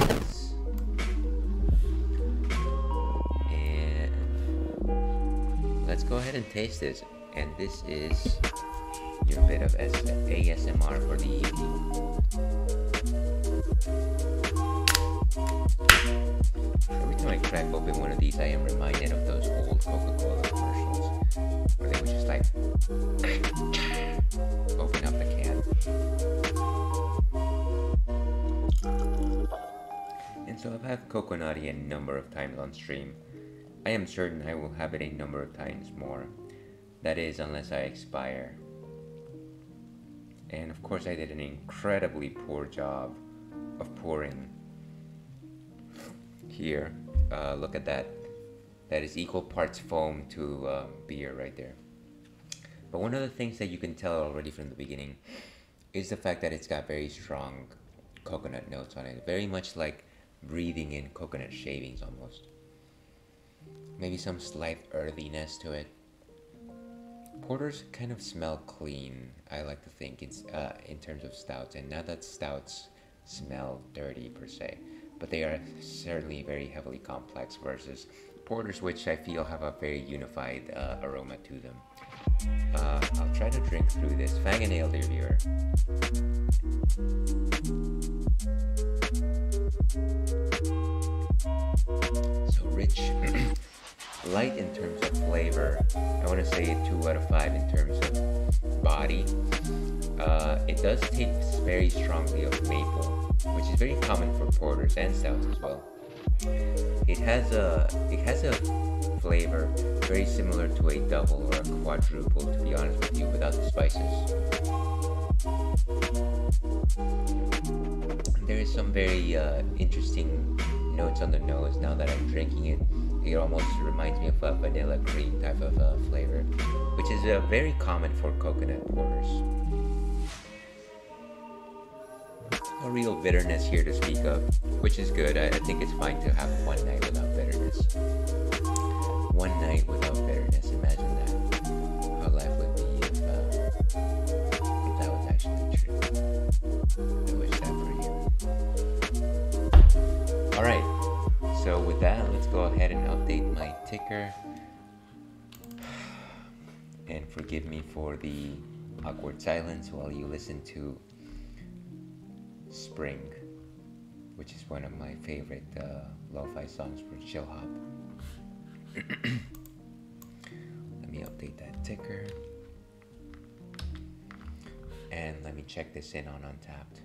this. And let's go ahead and taste this. And this is your bit of ASMR for the evening. Every time I crack open one of these, I am reminded of those old Coca-Cola commercials where they would just like open up the can. And so I've had Coconati a number of times on stream. I am certain I will have it a number of times more. That is, unless I expire. And of course I did an incredibly poor job of pouring. Here, look at that. That is equal parts foam to beer right there. But one of the things that you can tell already from the beginning is the fact that it's got very strong coconut notes on it. Very much like breathing in coconut shavings almost. Maybe some slight earthiness to it. Porters kind of smell clean, I like to think, it's in terms of stouts, and not that stouts smell dirty per se, but they are certainly very heavily complex versus porters, which I feel have a very unified aroma to them. I'll try to drink through this. Fang and Ale, dear viewer. So rich. Light in terms of flavor. I want to say 2 out of 5 in terms of body. It does taste very strongly of maple, which is very common for porters and stouts as well. It has a flavor very similar to a double or a quadruple, to be honest with you, without the spices. There is some very interesting notes on the nose now that I'm drinking it. It almost reminds me of a vanilla cream type of flavor, which is very common for coconut porters. No real bitterness here to speak of, which is good. I think it's fine to have one night without bitterness. One night without bitterness, imagine that. How life would be if that was actually true. I wish that for you. Alright, so with that, let's go ahead and update my ticker. And forgive me for the awkward silence while you listen to Spring, which is one of my favorite lo-fi songs for Chillhop. Let me update that ticker. And let me check this in on Untapped.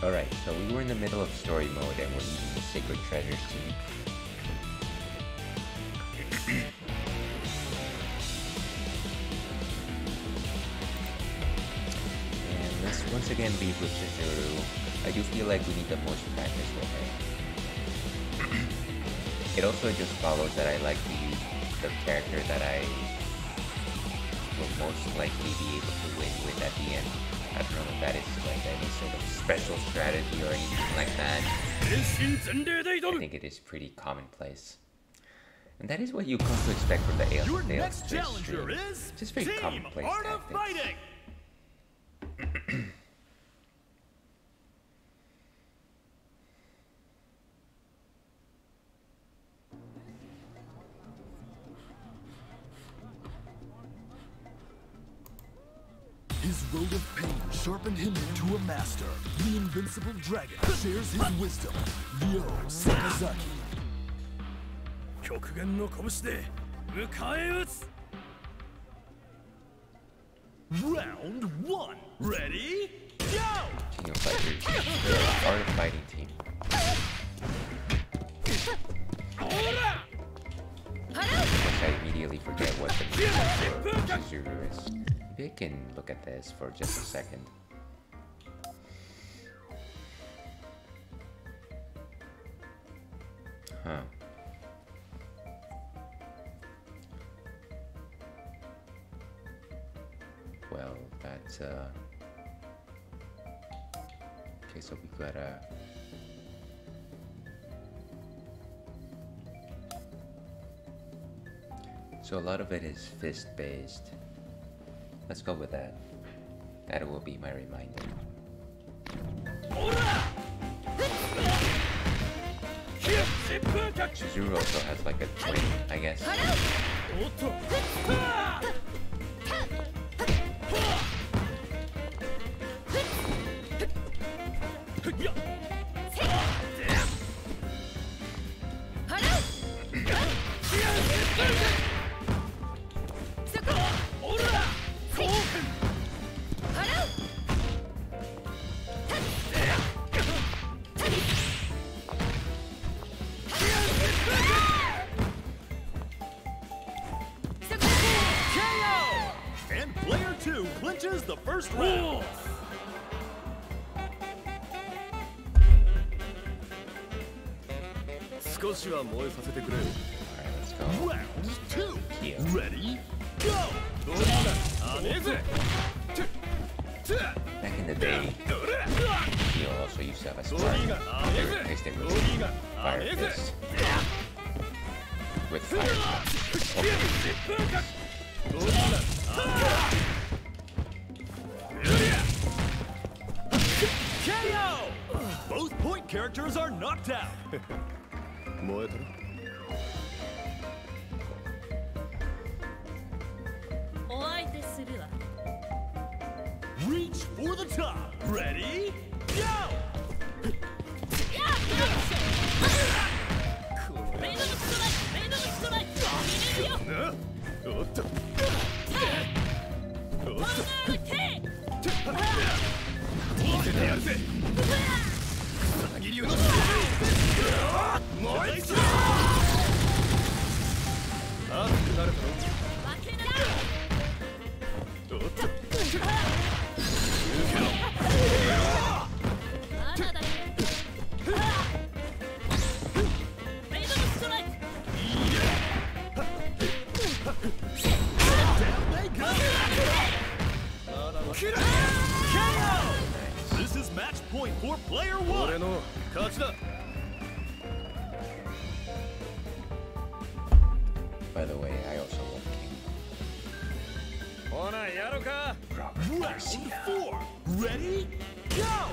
Alright, so we were in the middle of story mode and we're using the Sacred Treasures team. And let's once again be with Chizuru. I do feel like we need the most practice with her. It also just follows that I like to use the character that I will most likely be able to win with at the end. I don't know if that is like any sort of special strategy or anything like that. I think it is pretty commonplace. And that is what you come to expect from the AL. Your next challenger is just very Team commonplace Art of tactics. Fighting. His road of pain sharpened him into a master. The invincible dragon shares his wisdom. Ryo Sakazaki. 極限の拳で迎え撃つ Round 1 Ready? Go! King of Fighters. They're an Art of Fighting team. Of course, I immediately forget what the name for Chizuru is. Maybe I can look at this for just a second. Huh. Well, that's okay, so we gotta so a lot of it is fist based. Let's go with that. That will be my reminder. Chizuru also has like a twin, I guess. first round. Round 2. Ready? Go! Back in the day, Kyo also used to have a Spartan characteristic with Fire Fist. With Fire KO! Both point characters are knocked out. Reach for the top. Ready? Go! This is match point for player one. By the way, I also love King. Round 4. Ready? Go!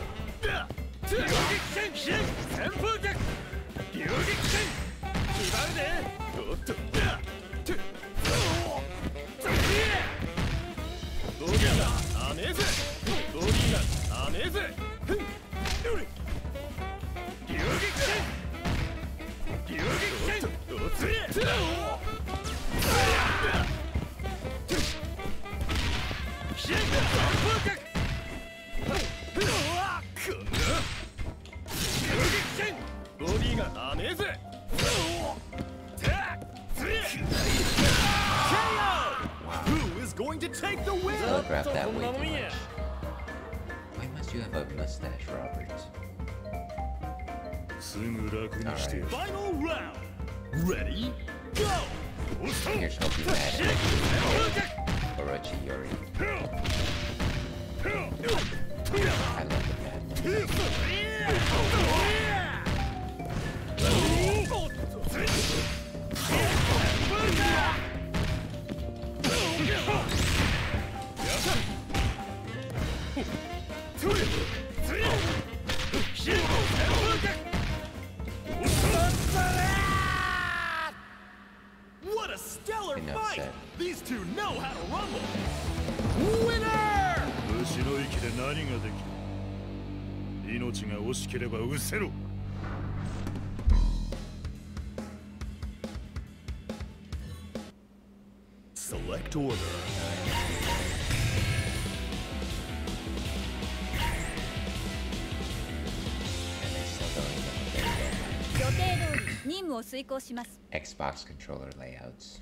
Who is going to take the win? Telegraph that way too much. Why must you have a mustache, Robert? Alright. Final round. Ready? Go! Here's hoping that Orochi Yori. I love the man. What a stellar Enough fight! said. These two know how to rumble. Winner! 虫の息で何ができる命が惜しければ失せろ Select order. And I still don't even know 予定通り任務を遂行します。 Xbox controller layouts.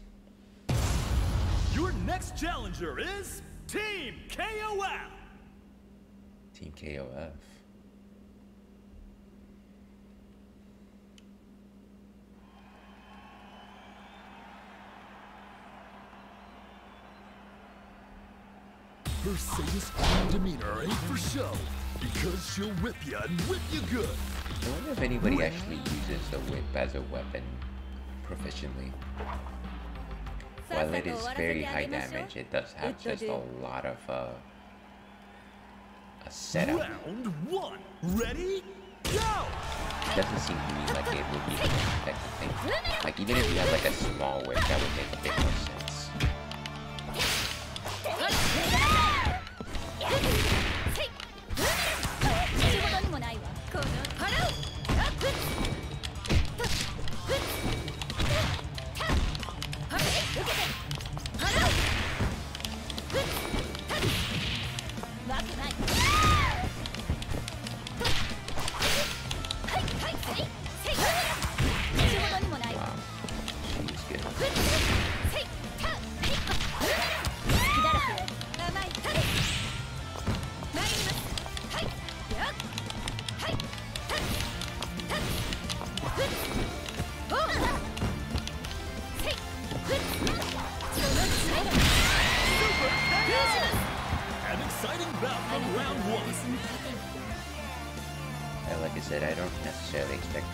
Your next challenger is Team KOF. Team KOF. Her sadist queen demeanor ain't for show, because she'll whip you and whip you good. I wonder if anybody actually uses the whip as a weapon proficiently. While it is very high damage, it does have just a lot of a setup. Round 1. Ready? Go! It doesn't seem to me like it would be the most effective thing. Like even if you had like a small whip, that would make a bit more sense. Wow, she's good.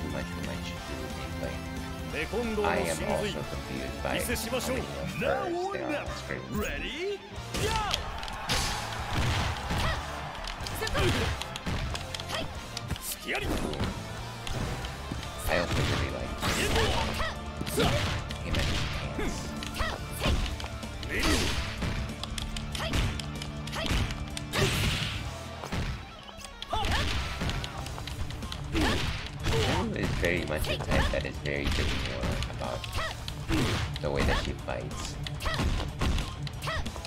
too much for my gameplay. テコンドーの I 真 am 髄 also confused by 見せしましょ how う many of Now hers or there are on never screen. Ready Go スキアリ I also really like him and his pants. It's very much a type that is very demure about the way that she fights.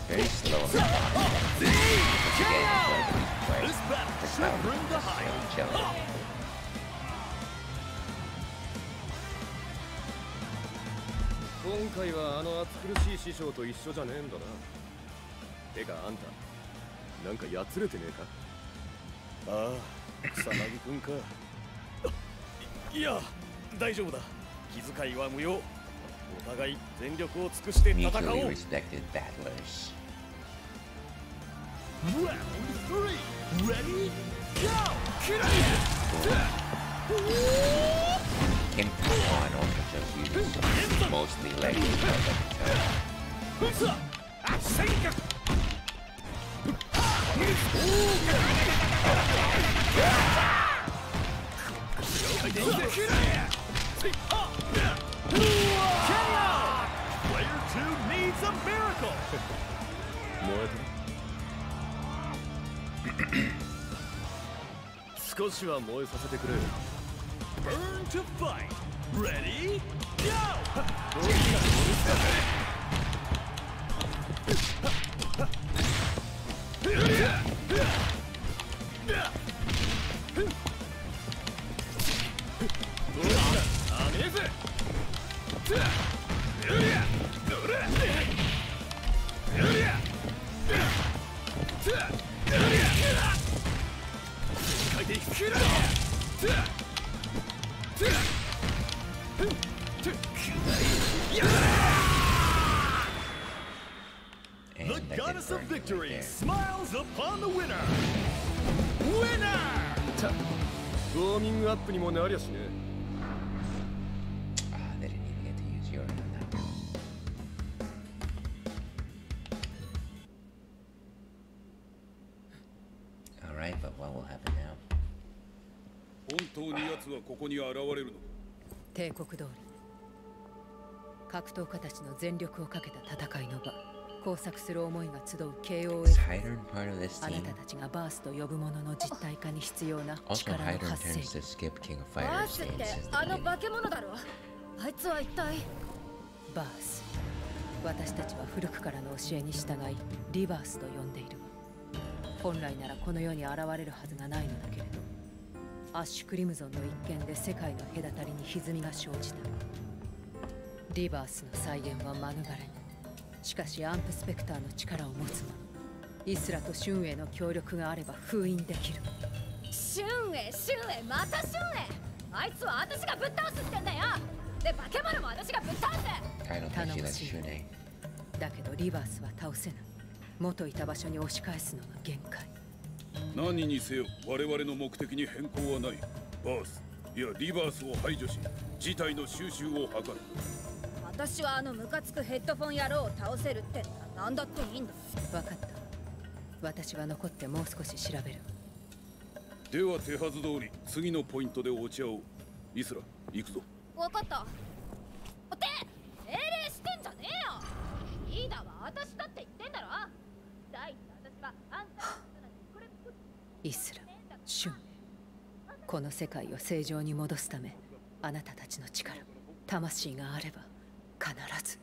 Very slow on the bottom. Which again is one of the reasons why This battle the should crowd bring the is so hype jealous. 今回はあの暑苦しい師匠と一緒じゃねえんだな。てかあんた、なんかやつれてねえか？ああ草薙くんかいや大丈夫だ気遣いは無用お互い全力を尽くして戦おう Mutually respected battlers. Round 3 Ready Go Kim Kawan also just uses mostly leg control. 少しは燃えさせてくれ。 Burn to fight Ready Go And The that did goddess of burn me right victory there. smiles upon the winner Winner ウォーミングアップにもなりゃしね。 Ah, they didn't even get to use Yori on that one. Alright, but what will happen now? 本当に奴はここに現れるのか。帝国通り格闘家たちの全力をかけた戦いの場工作する思いが集う KOF Is Hydern part of this あな team? たたちがバースと呼ぶものの実体化に必要な Also, 力の Hydern 発生 tends to skip King of バー Fighters スっ games て since あ the の beginning. 化け物だろあいつは一体バース私たちは古くからの教えに従いリバースと呼んでいる本来ならこの世に現れるはずがないのだけれどアッシュクリムゾンの一件で世界の隔たりに歪みが生じたリバースの再現は免れぬしかしアンプスペクターの力を持つ者イスラとシュンエイの協力があれば封印できるシュンエまたシュンエあいつは私がぶっ倒すってんだよで化け物も私がぶっ倒す I don't think 頼 she も lets しい Shunei. だけどリバースは倒せない元いた場所に押し返すのが限界何にせよ我々の目的に変更はない。バース、いやリバースを排除し、事態の収拾を図る。私はあのムカつくヘッドフォン野郎を倒せるってなんだっていいんだ分かった私は残ってもう少し調べるでは手はず通り次のポイントで落ち合おう。イスラ、行くぞ。分かったって命令してんじゃねえよリーダーは私だって言ってんだろ第一私はあんたのことなんてこれっぽっちイスラシュンこの世界を正常に戻すためあなたたちの力魂があれば必ず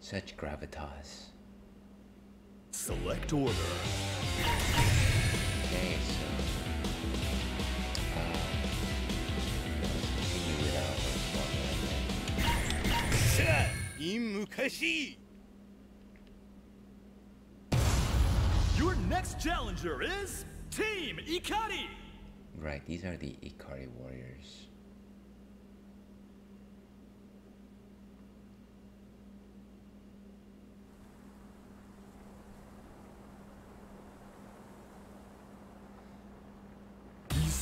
Such gravitas. Select order. Okay, so let's continue with our first one. さあin昔 Your next challenger is Team Ikari Right, these are the Ikari warriors.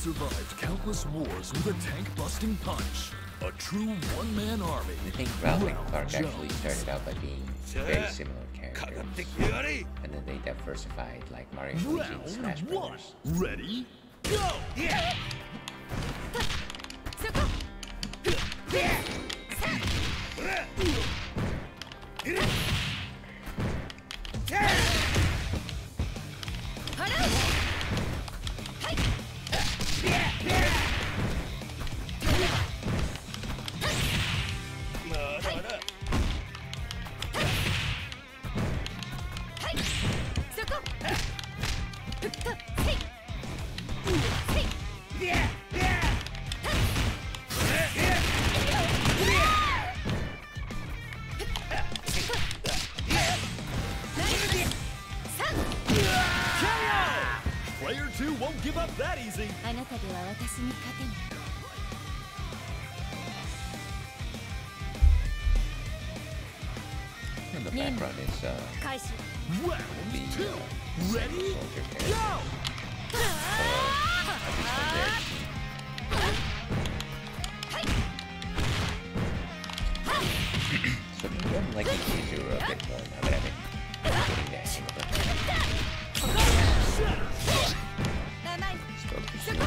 survived countless wars with a tank-busting punch. A true one-man army. I think Ralph and Clark actually started out by being very similar characters, and then they diversified like Mario and Luigi and Smash Brothers. Ready? Go! Yeah! Player 2 won't give up that easy. And the background is Round 2. Ready? Go! So maybe I'm liking Kizura a bit more now that I'm getting the hang of it. Spoke too soon.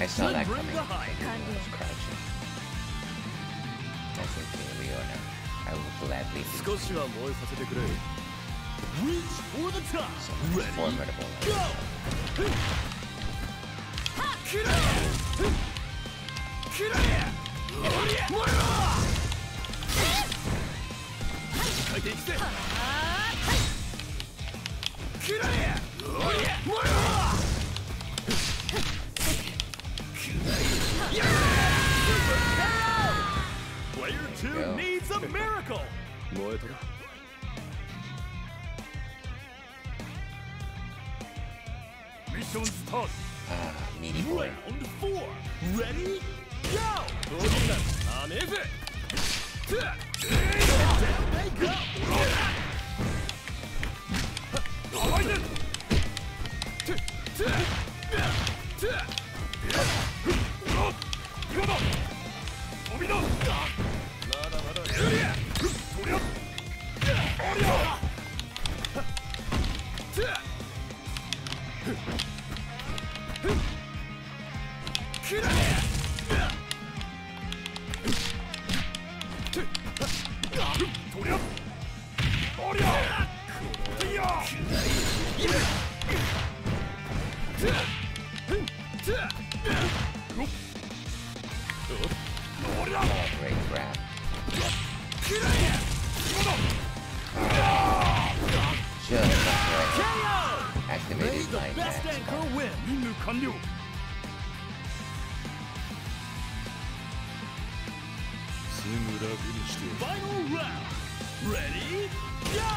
I saw that coming. I was crouching. That's okay, Leona. I will gladly do Reach for the top. something formidable. Player 2 needs a miracle. Mission start. Meaty boy. Round 4. Ready? Go! Amazing! Down they go! Great grab. Just like activated my Best max anchor bar. win. Final round. Ready? Go!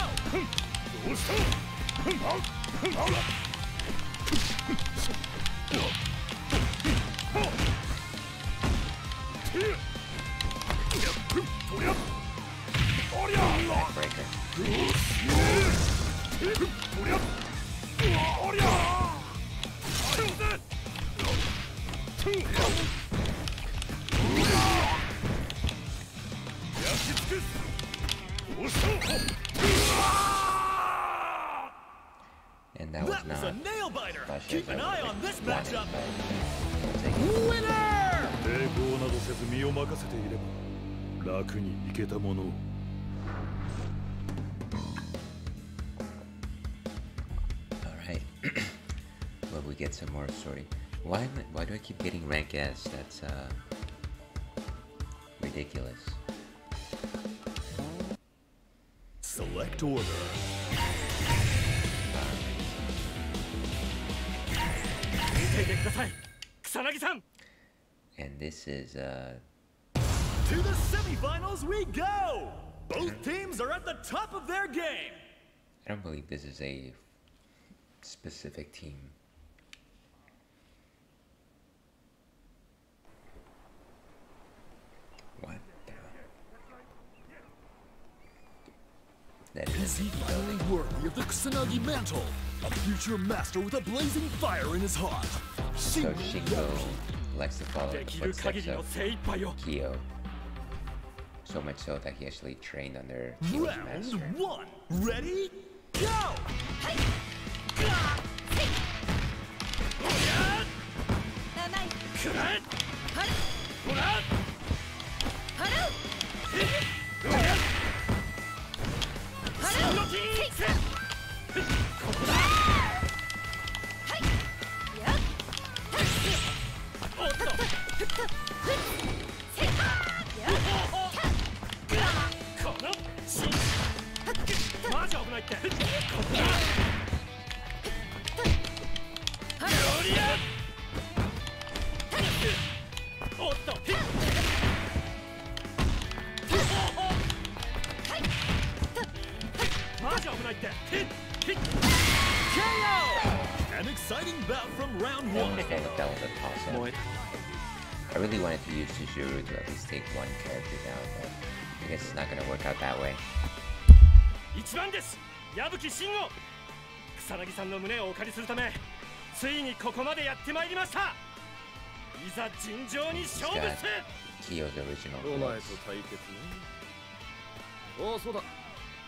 Backbreaker. And that was That was not a nail biter. much Keep as I an eye on would this have wanted, matchup. but we'll take it. Winner! 抵抗などせず身を任せていれば楽にいけたものを。 Alright. Well, we get some more story. Why do I keep getting rank S? That's ridiculous. Select order. And this is To the semifinals we go! Both teams are at the top of their game. I don't believe this is a specific team Is he finally worthy of the Kusanagi mantle? A future master with a blazing fire in his heart. So Shingo likes to follow the footsteps of Kyo. So much so that he actually trained under Kyo's master. Round 1. Ready? Go! An exciting bout from round 1. That was awesome. I really wanted to use Chizuru to at least take one character down, but I guess it's not gonna work out that way. 一番です。矢吹慎吾。草薙さんの胸をお借りするため、ついにここまでやってまいりました。いざ尋常に勝負せ。Kyo's original お前と対決ね。ああ、そうだ。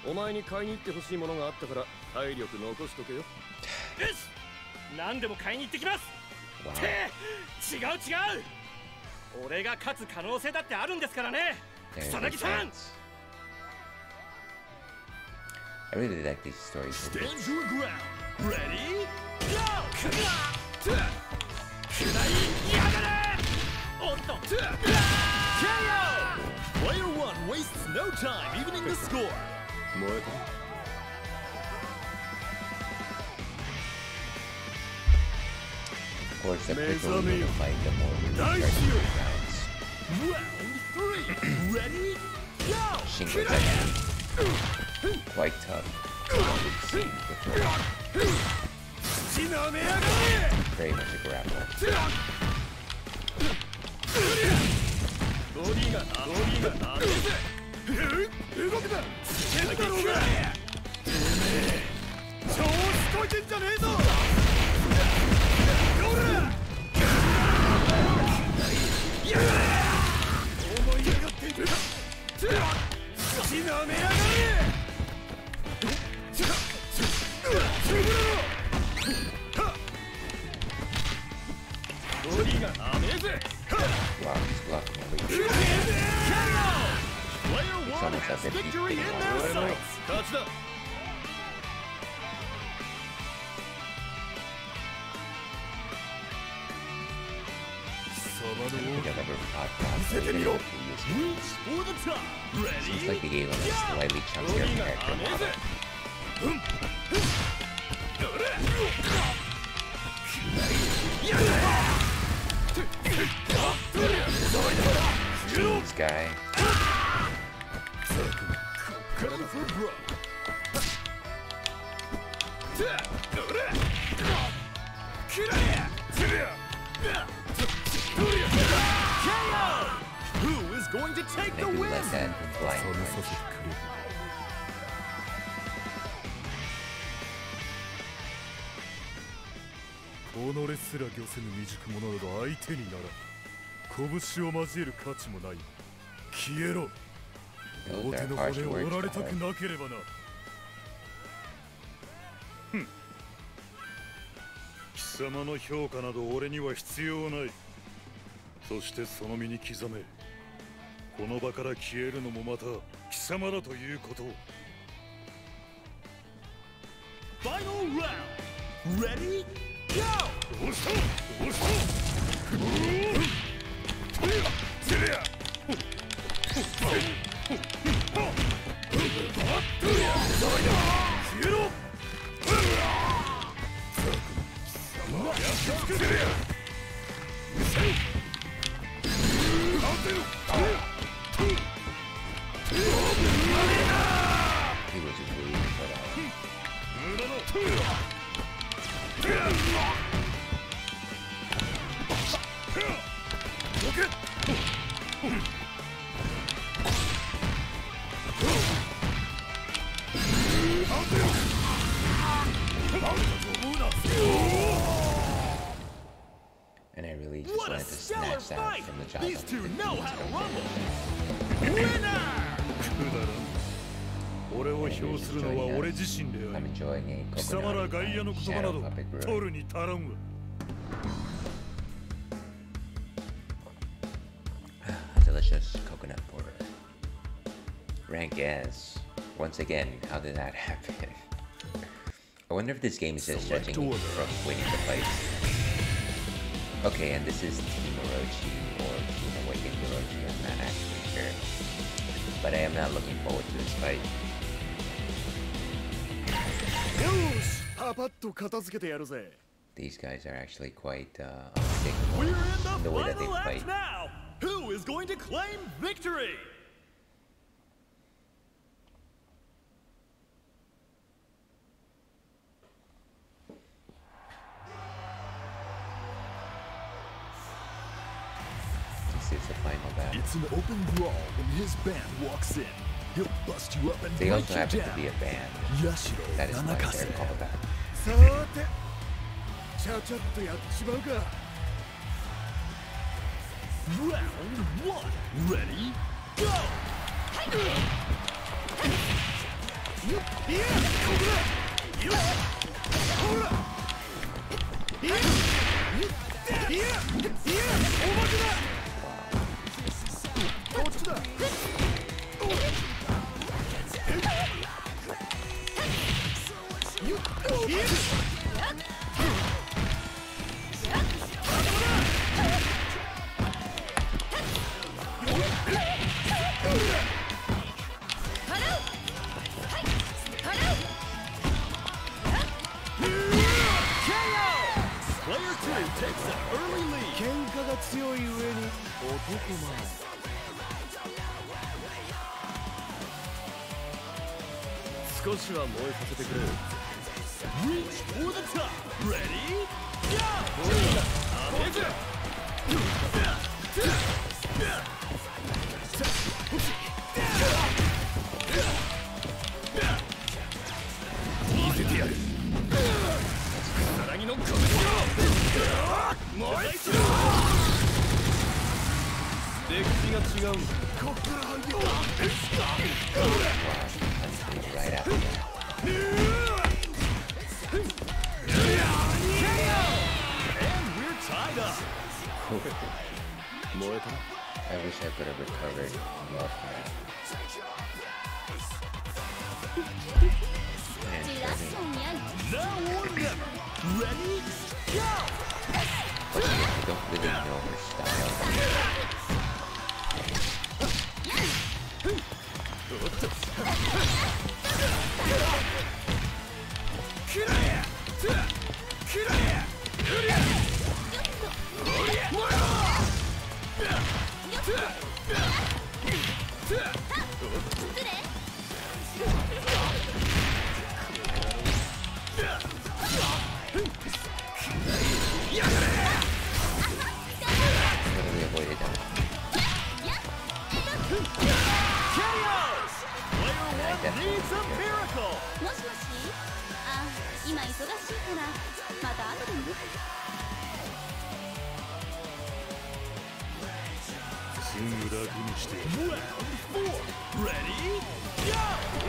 お前に買いに行ってほしいものがあったから体力残しとけよ。よし、何でも買いに行ってきます。って違う違う。俺が勝つ可能性だってあるんですからね。草薙さん。I really like these stories. Stand your ground. Ready? Go! KO! Player 1 wastes no time evening the score. Of course, the quicker we the fight, the more we start to rounds. Round 3. Ready? Go! Shingo's actually quite tough. We've seen before. Very much a grappler. Wow, he's blocking everything. It's almost as if he's getting all the way. I think I've ever podcast seems like they gave him a slightly chunkier character model. This guy. Who is going to take the win? Let that blind punch. 己すら御せぬ未熟者など相手にならん。拳を交える価値もない。消えろ。大手の骨を折られたくなければな。貴様の評価など俺には必要ない。そしてその身に刻め。この場から消えるのもまた貴様だということを。Final round. Ready? Go! どうしたどうしたHe was just waiting for that. to snatch that from the jaws. These two know how to rumble. I'm enjoying a coconut shadow puppet brewing. Delicious coconut porter. Rank S. Once again, how did that happen? I wonder if this game is just judging me from winning the fight. Okay, and this is Team Orochi or Team Awakened Orochi. I'm not actually sure. But I am not looking forward to this fight. These guys are actually quite unpredictable in the way that they fight. Now. Who is going to claim victory? This is the final battle. It's an open brawl when his band walks in. He'll bust you up and they also happen to be a band. That is why they're called that. Round 1. Ready? Go! Takes an early lead. 喧嘩が強い上に男前。少しは燃えさせてくれ。Reach for the top. Ready? Go! 見せてやる。の拳を燃えしろ。歴史が違うんだ。こっから入ってこい。I wish I could have recovered more from that. Now or never. Ready? Go! I don't really know her style. Needs a miracle! もしもし、あ、今忙しいからまた後でね。すぐ楽にして。Round 4. Ready? Go! こ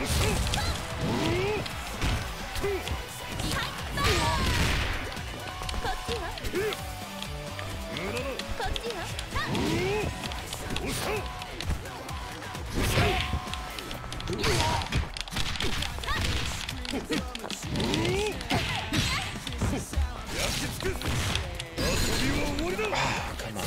っちよ。こっちよ。Come on.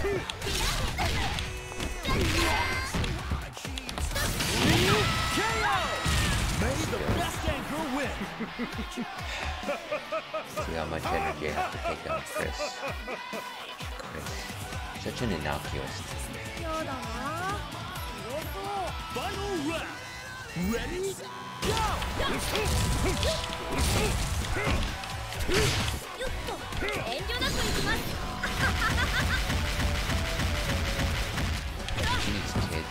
See how much energy I have to take on Chris. Such an innocuous thing. Final round. Ready? Go! Jeez, kid.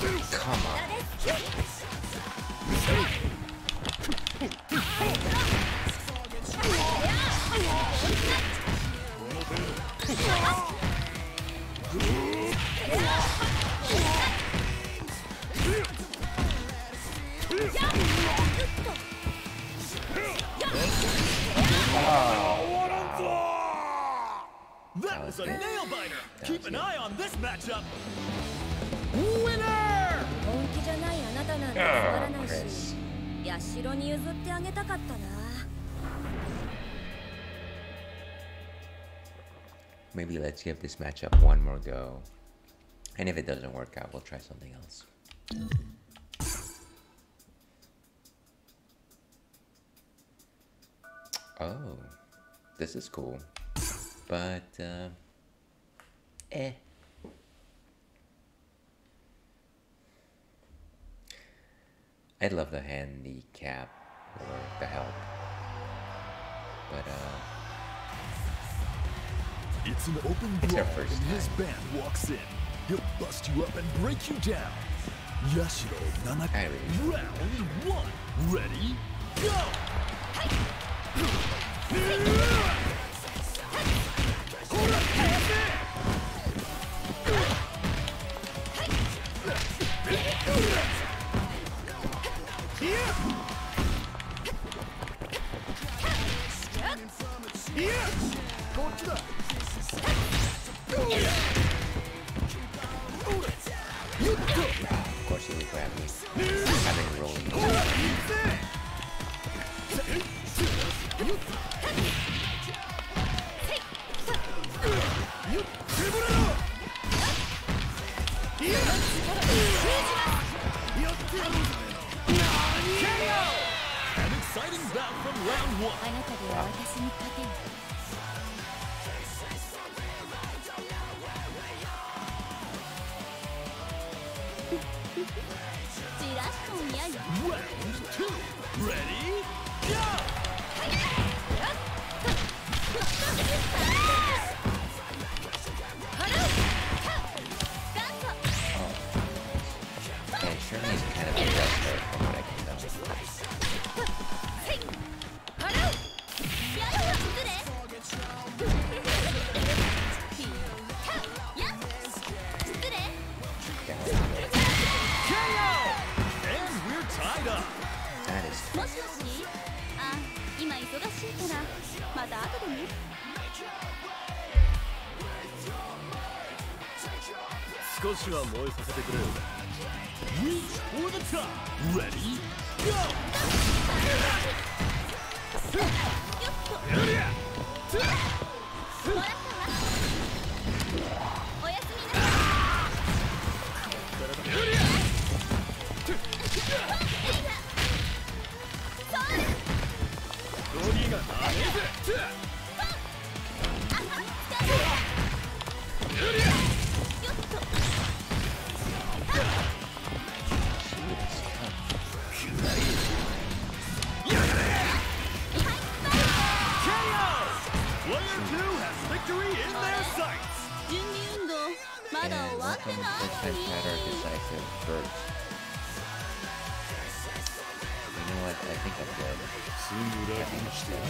Come on. That was a nail biter. Keep an eye on this matchup. 本気じゃないあなたなんてつまらないし、社に譲ってあげたかったな。Maybe let's give this matchup one more go. And if it doesn't work out, we'll try something else. Oh, this is cool. But, I'd love the handicap or the help. But, It's an open It's our brawl first and his time. band walks in. He'll bust you up and break you down. Yashiro Nanaka. I really Round 1. Ready? Go! of course he would grab me. I've been rolling. An exciting bout from round 1. あなたでは私に勝てない。じらしとんやよ。 Round 2. Ready? Go! And Shirley is kind of a wrestler from what I can tell. And we're tied up. That is もしもし、あ、今忙しいからまた後でね。少しは燃えさせてくれよ。 Reach for the top. Ready? Go! おやすみなさボディがダメぜ。Player 2 has victory in their sights. 準備運動まだ And 終わって welcome な to い the のに。 Tight Decisive first. You know what? I think I'm good.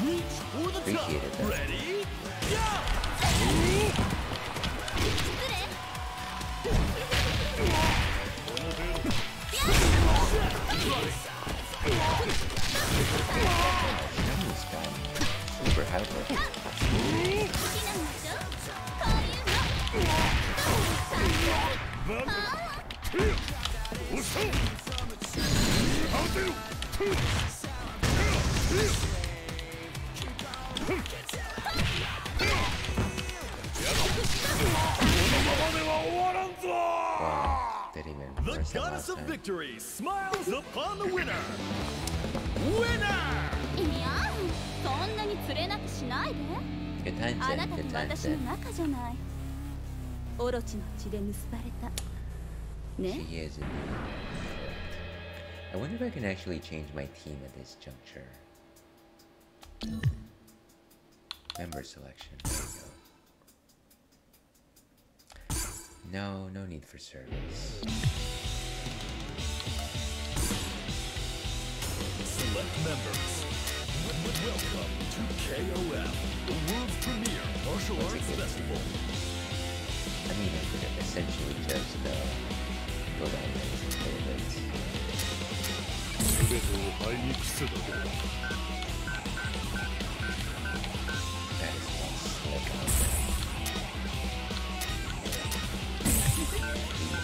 Reach for the top. Appreciate it, though. Ready? Go! 'Shirley's got super hyper. 好きなんでしょこういうWow, did even The reverse that goddess last of time. victory smiles upon the winner. Winner! の。いや、そんなに釣れなくしないで。 Good times あな then, た good と times 私の then. 仲じゃない。オロチの血で結ばれた。ね。 She is indeed. I wonder if I can actually change my team at this juncture. Member selection. There we go. No need for service. select members. Welcome to KOF, the world's premier martial arts festival. I mean, it's essentially just tournaments and tournaments. That is all slick out there.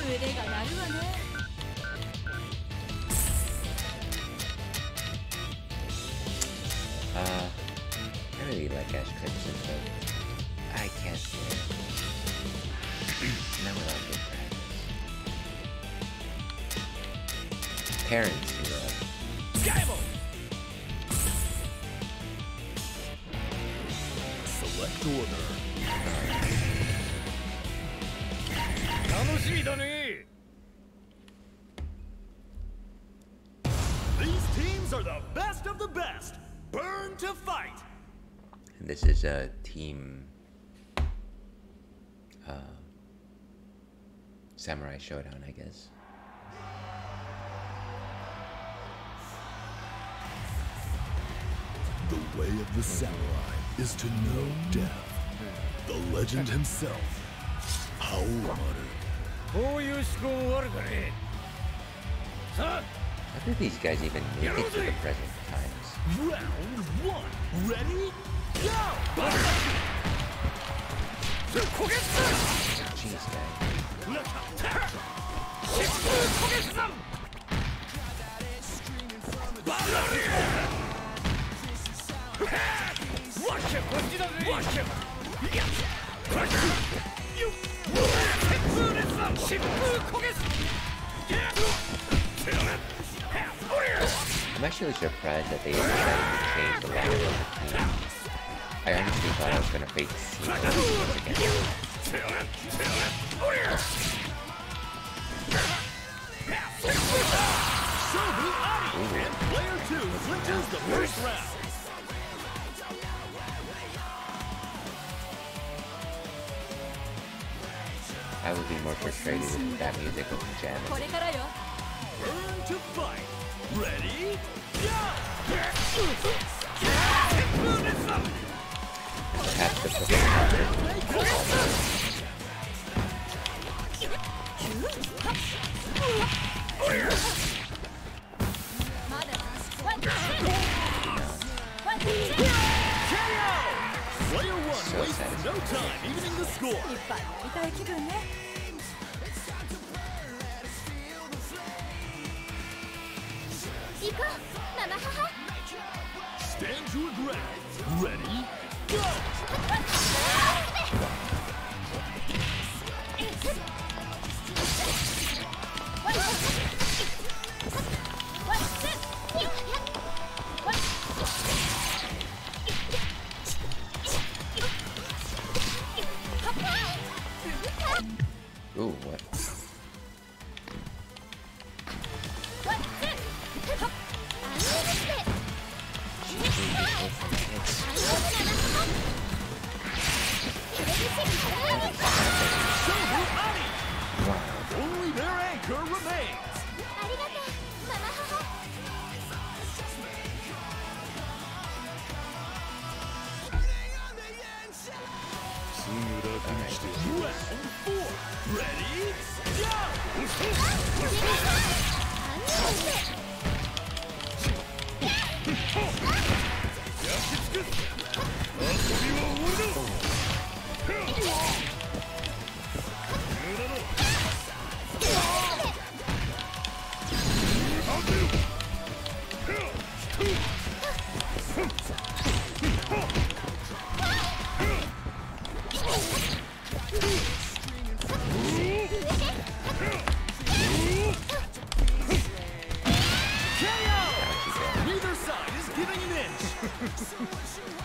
腕が鳴るわね。I really like Ash Crimson, but I can't swear. Not without good practice. Parents, you know. Select order. These teams are the best of the best. Burn to fight. This is a team Samurai Showdown, I guess. The way of the samurai is to know death. The legend himself, Howlmaru. How do these guys even make it to the present times? Round one. Ready? Go! Jeez, guy. I'm actually surprised that they decided to change the lineup of the team. I honestly thought I was gonna face once again. Player 2 clinches the first round. I would be more frustrated if that music was jamming. Burn to fight. Ready? Perhaps the perfect Player 1 wastes no time evening the score. Stand your ground. Ready? Go! Ooh, what? Only their anchor remains. Round 4. Ready?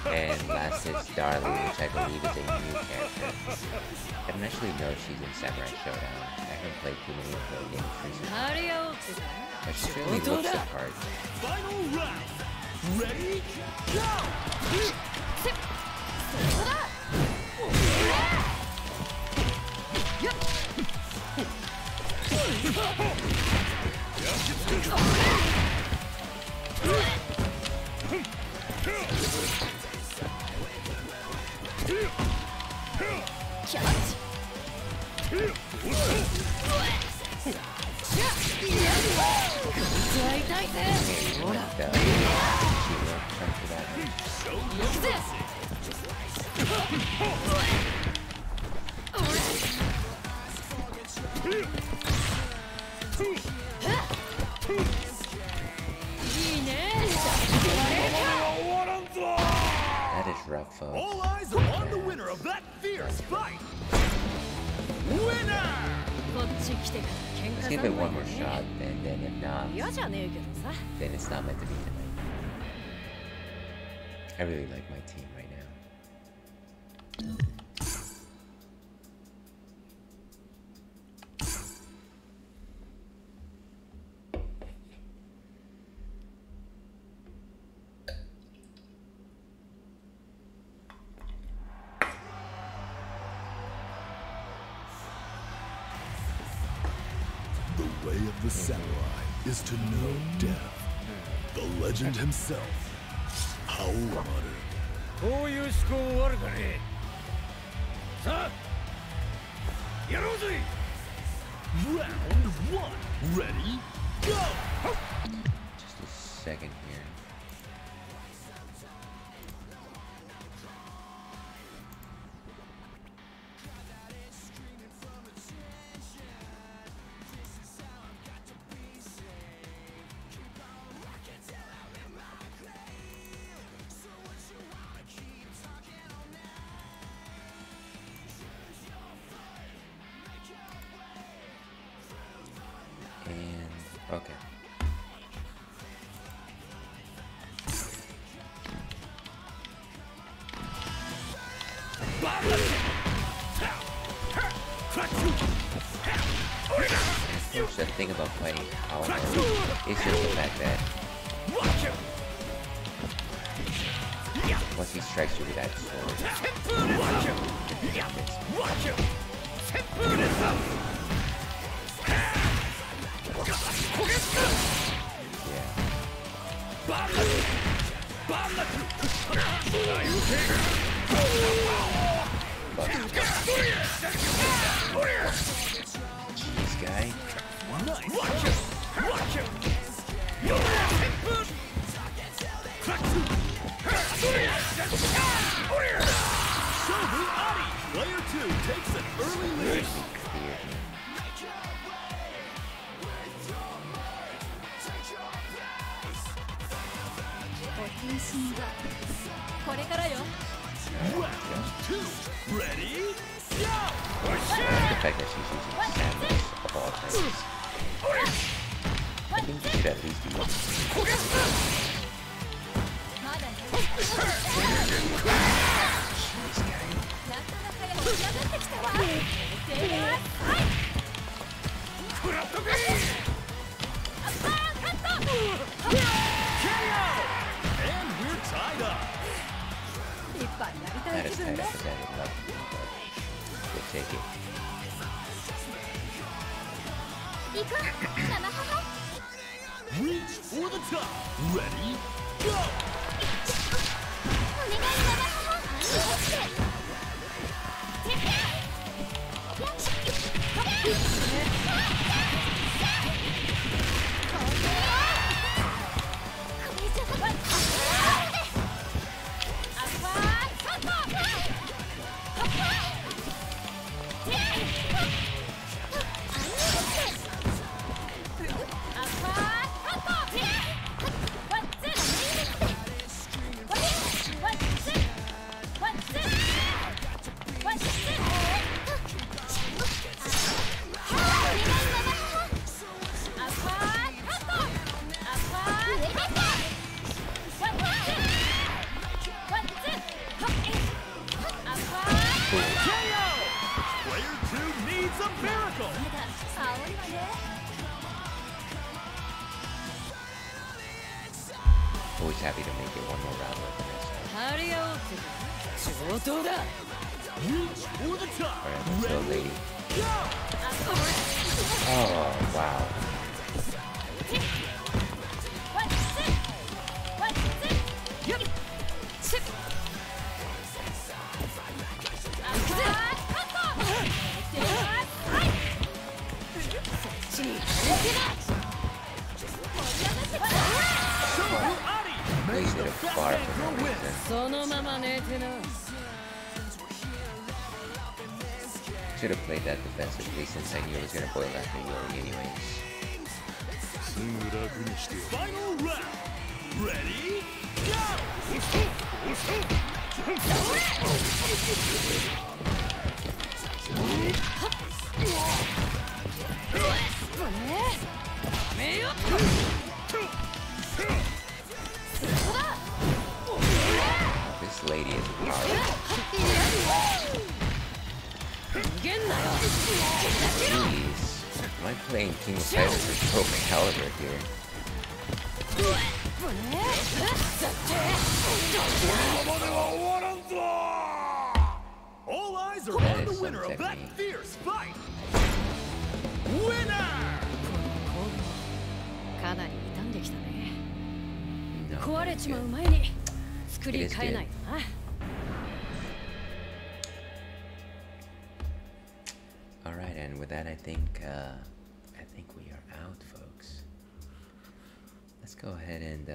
And last is Darlie, which I believe is a new character. I don't actually know she's in Samurai Showdown. I haven't played too many of the games recently. But she certainly looks the part. Final round. Ready? Go! That is rough, folks. All eyes are on the winner of that fierce fight. Winner! Let's give it one more shot, and then if not, then it's not meant to be tonight. I really like my team right now. The way of the samurai is to know death. The legend himself, Haomaru. こういう思考悪かね。さあ、やろうぜ。Round 1. Ready? Go! Just a second here. Okay. Of course, the thing about fighting Haomaru is just the fact that once he strikes you with that sword, jeez, guy. Player 2 takes an early lead. Round 2. Ready? Go! I like the fact that she's using sandals of all things. I think you should at least be using And we're tied up. That is kind of pathetic, but we'll take it. Reach for the top. Ready? Go! Always happy to make it one more round with the next one. Alright, let's go, lady. Oh, wow. Place it far from the reason. Should have played that defensively since I knew it was gonna boil after Yori anyways. Final round. Ready? Go! This lady is powerful. Jeez, am I playing King of Fighters or Pro Caliber here? All eyes are on the winner of that fierce fight. Winner! No, Alright, and with that I think we are out, folks. Let's go ahead and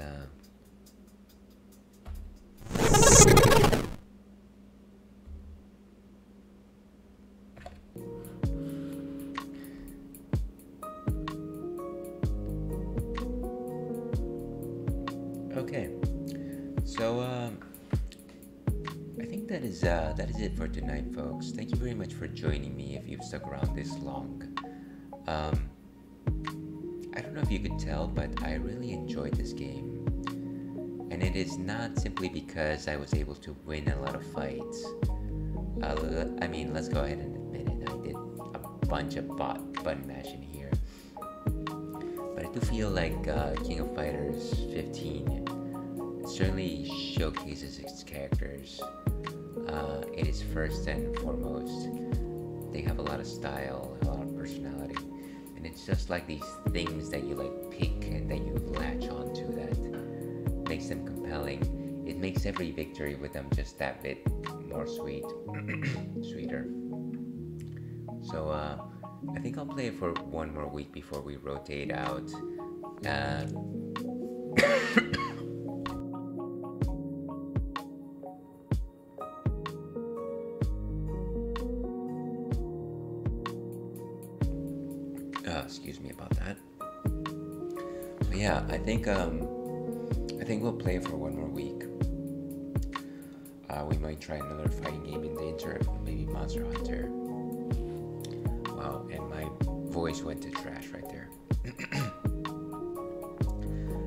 okay. So I think that is it for tonight, folks. Thank you very much for joining me if you've stuck around this long. I don't know if you could tell, but I really enjoyed this game. And it is not simply because I was able to win a lot of fights. I mean, let's go ahead and admit it. I did a bunch of button mashing here. But I do feel like King of Fighters 15 certainly showcases its characters. It is first and foremost. They have a lot of style, a lot of personality. And it's just like these things that you like pick and that you latch onto that makes them compelling. It makes every victory with them just that bit more sweeter. So I think I'll play it for one more week before we rotate out. Excuse me about that. But yeah, I think we'll play for one more week. We might try another fighting game in the interim, maybe Monster Hunter. Wow, and my voice went to trash right there.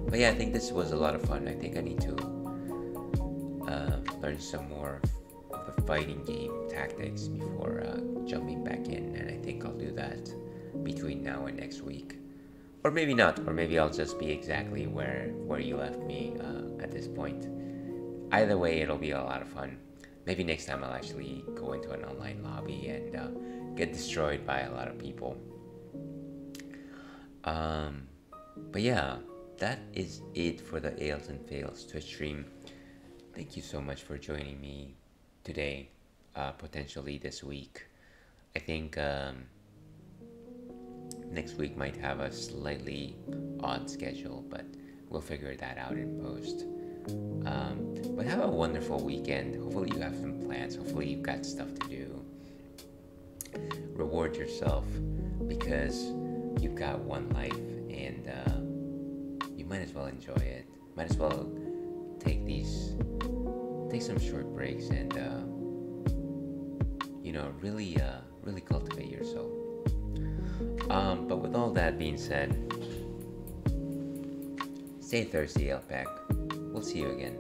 But yeah, I think this was a lot of fun. I think I need to learn some more of the fighting game tactics before jumping back in, and I think I'll do that between now and next week. Or maybe not, or maybe I'll just be exactly where you left me at this point. Either way, it'll be a lot of fun. Maybe next time I'll actually go into an online lobby and get destroyed by a lot of people. But yeah, that is it for the Ales and Fails Twitch stream. Thank you so much for joining me today, potentially this week. I think next week might have a slightly odd schedule, but we'll figure that out in post. But have a wonderful weekend. Hopefully you have some plans. Hopefully you've got stuff to do. Reward yourself because you've got one life, and you might as well enjoy it. Might as well take some short breaks and really cultivate yourself. But with all that being said, stay thirsty, Alpac. We'll see you again.